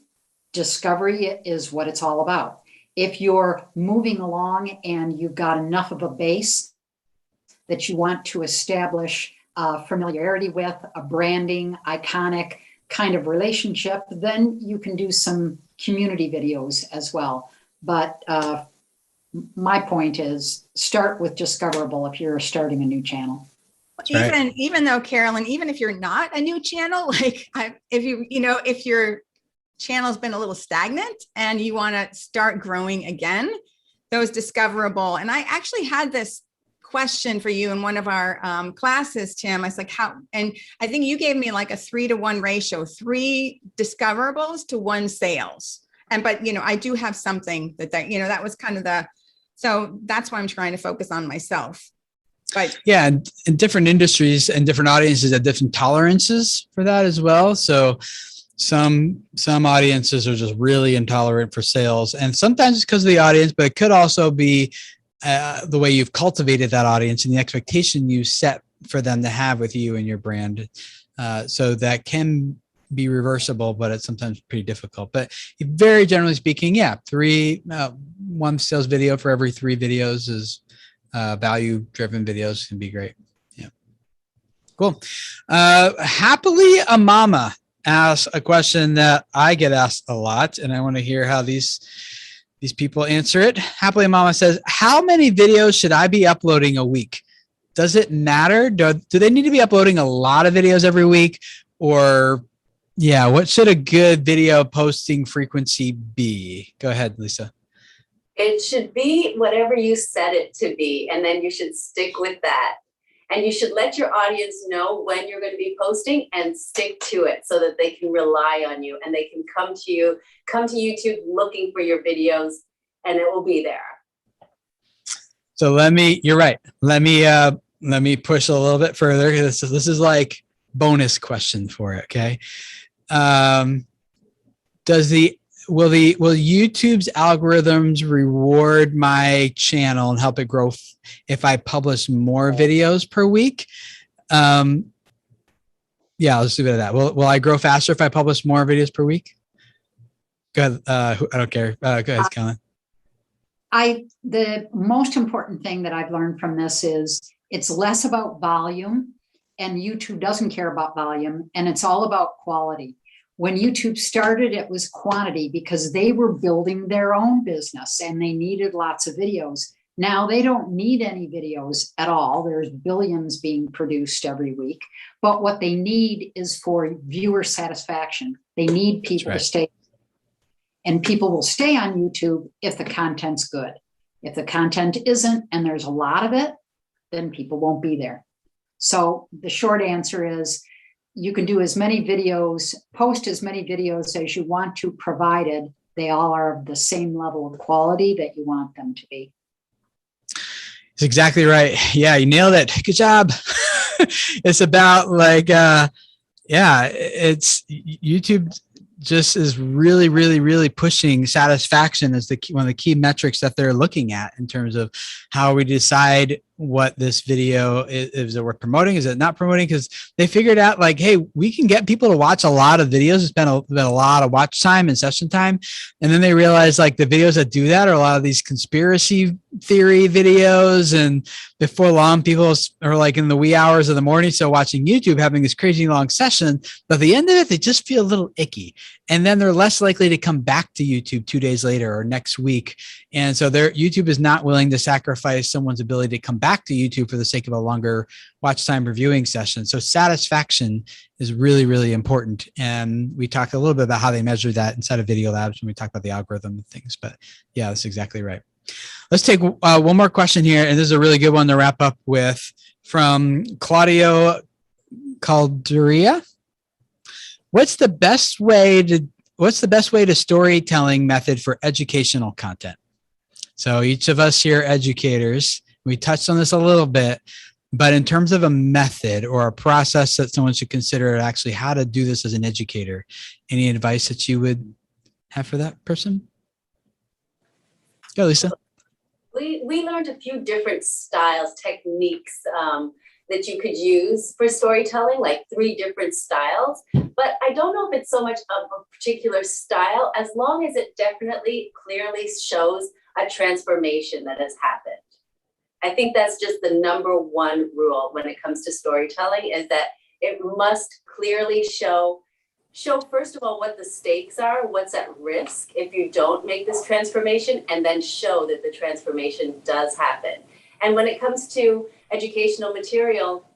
discovery is what it's all about. If you're moving along and you've got enough of a base that you want to establish familiarity with, a branding, iconic kind of relationship, then you can do some community videos as well. But my point is start with Discoverable if you're starting a new channel. Even though, Carolyn, even if you're not a new channel, like if your channel's been a little stagnant and you want to start growing again, those Discoverable. And I actually had this question for you in one of our classes, Tim. I was like, how? And I think you gave me like a 3-to-1 ratio, 3 Discoverables to 1 sales. But I do have something that was kind of so that's why I'm trying to focus on myself. But yeah, in different industries and different audiences have different tolerances for that as well. So some audiences are just really intolerant for sales, and sometimes it's because of the audience, but it could also be the way you've cultivated that audience and the expectation you set for them to have with you and your brand. So that can be reversible, but it's sometimes pretty difficult. But very generally speaking, yeah, 1 sales video for every 3 videos is value-driven videos can be great. Yeah, cool. Happily a Mama asks a question that I get asked a lot, and I want to hear how these people answer it. Happily a Mama says, how many videos should I be uploading a week? Does it matter? Do they need to be uploading a lot of videos every week? Or yeah, what should a good video posting frequency be? Go ahead, Lisa. It should be whatever you set it to be, and then you should stick with that. And you should let your audience know when you're going to be posting and stick to it so that they can rely on you and they can come to YouTube looking for your videos, and it will be there. So you're right. Let me push a little bit further. This is like bonus question for it. Okay. Will YouTube's algorithms reward my channel and help it grow if I publish more videos per week? Yeah, let's leave it at that. Will I grow faster if I publish more videos per week? Go ahead. I don't care. Go ahead, Carolyn. The most important thing that I've learned from this is it's less about volume, and YouTube doesn't care about volume, and it's all about quality. When YouTube started, it was quantity because they were building their own business and they needed lots of videos. Now they don't need any videos at all. There's billions being produced every week. But what they need is for viewer satisfaction. They need people to stay. And people will stay on YouTube if the content's good. If the content isn't and there's a lot of it, then people won't be there. So the short answer is, you can do as many videos, post as many videos as you want to, provided they all are of the same level of quality that you want them to be. That's exactly right. Yeah, you nailed it. Good job. It's about it's YouTube just is really, really, really pushing satisfaction as one of the key metrics that they're looking at in terms of how we decide what this video is it worth promoting, is it not promoting, because they figured out like, hey, we can get people to watch a lot of videos, spend a lot of watch time and session time, and then they realized like the videos that do that are a lot of these conspiracy theory videos, and before long people are like in the wee hours of the morning still watching YouTube having this crazy long session, but at the end of it they just feel a little icky, and then they're less likely to come back to YouTube 2 days later or next week. And so YouTube is not willing to sacrifice someone's ability to come back to YouTube for the sake of a longer watch time reviewing session. So satisfaction is really, really important. And we talked a little bit about how they measure that inside of Video Labs when we talk about the algorithm and things, but yeah, that's exactly right. Let's take one more question here. And this is a really good one to wrap up with, from Claudio Calderia. What's the best way to storytelling method for educational content? So each of us here are educators. We touched on this a little bit, but in terms of a method or a process that someone should consider actually how to do this as an educator, any advice that you would have for that person? Go, Lisa. We learned a few different styles, techniques that you could use for storytelling, like 3 different styles. But I don't know if it's so much of a particular style, as long as it definitely clearly shows a transformation that has happened. I think that's just the number one rule when it comes to storytelling, is that it must clearly show first of all what the stakes are, what's at risk if you don't make this transformation, and then show that the transformation does happen. And when it comes to educational material,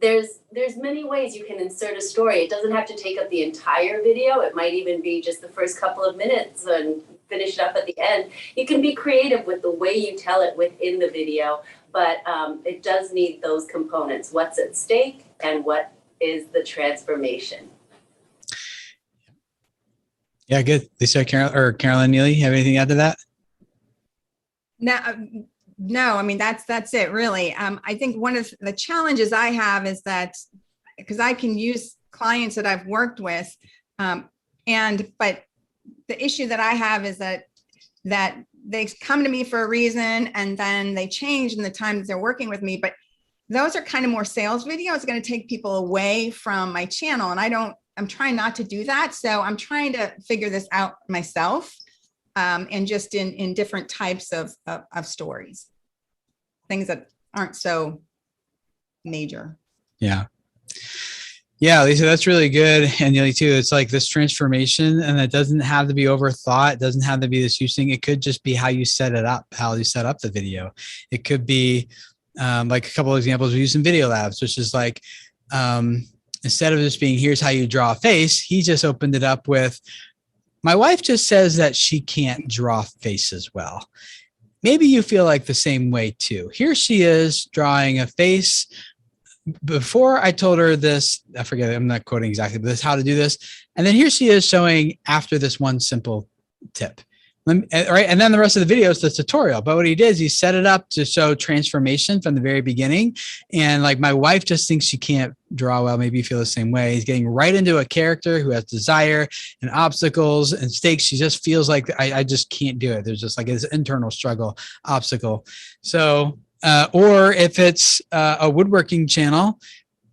there's many ways you can insert a story. It doesn't have to take up the entire video. It might even be just the first couple of minutes and finish it up at the end. You can be creative with the way you tell it within the video, but it does need those components. What's at stake and what is the transformation? Yeah, good. Lisa, Carolyn, Neely, have anything to add to that? No, I mean, that's it really. I think one of the challenges I have is that, because I can use clients that I've worked with, but the issue that I have is that they come to me for a reason and then they change in the time that they're working with me. But those are kind of more sales videos, going to take people away from my channel. And I'm trying not to do that. So I'm trying to figure this out myself, and just in different types of stories, things that aren't so major. Yeah. Yeah, Lisa, that's really good. And Neely too, it's like this transformation, and it doesn't have to be overthought. It doesn't have to be this huge thing. It could just be how you set it up, how you set up the video. It could be like a couple of examples we use in Video Labs, which is like, instead of just being, here's how you draw a face, he just opened it up with, my wife just says that she can't draw faces well. Maybe you feel like the same way too. Here she is drawing a face. Before I told her this, I forget, I'm not quoting exactly, but this, how to do this. And then here she is showing after this one simple tip. Right. And then the rest of the video is the tutorial. But what he did is he set it up to show transformation from the very beginning. And like, my wife just thinks she can't draw well. Maybe you feel the same way. He's getting right into a character who has desire and obstacles and stakes. She just feels like I just can't do it. There's just like this internal struggle, obstacle. So, or if it's a woodworking channel,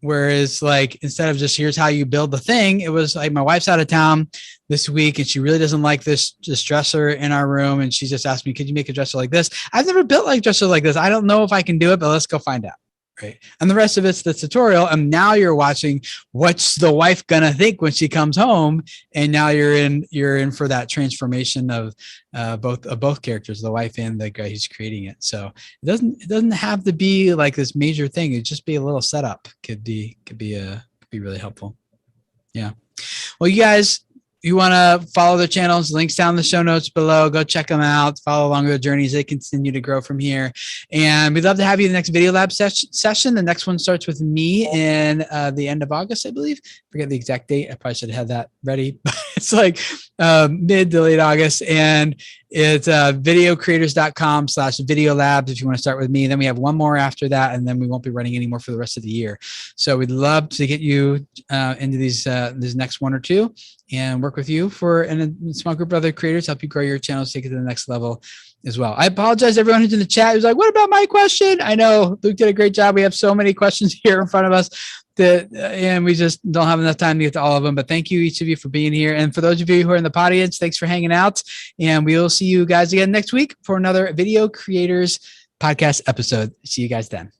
whereas like, instead of just here's how you build the thing, it was like, my wife's out of town this week and she really doesn't like this dresser in our room. And she just asked me, could you make a dresser like this? I've never built like a dresser like this. I don't know if I can do it, but let's go find out. Right. And the rest of it's the tutorial. And now you're watching what's the wife going to think when she comes home. And now you're in for that transformation of both characters, the wife and the guy who's creating it. So it doesn't have to be like this major thing. It'd just be a little setup could be really helpful. Yeah. Well, you guys, you want to follow their channels, links down in the show notes below. Go check them out. Follow along their journeys. They continue to grow from here. And we'd love to have you in the next Video Lab session. The next one starts with me in the end of August, I believe. Forget the exact date. I probably should have had that ready. But it's like mid to late August. And it's videocreators.com/video labs if you want to start with me. Then we have one more after that, and then we won't be running anymore for the rest of the year. So we'd love to get you into these this next one or two and work with you and a small group of other creators, help you grow your channels, take it to the next level as well. I apologize to everyone who's in the chat who's like, what about my question? I know Luke did a great job. We have so many questions here in front of us and we just don't have enough time to get to all of them. But thank you, each of you, for being here. And for those of you who are in the audience, thanks for hanging out. And we will see you guys again next week for another Video Creators podcast episode. See you guys then.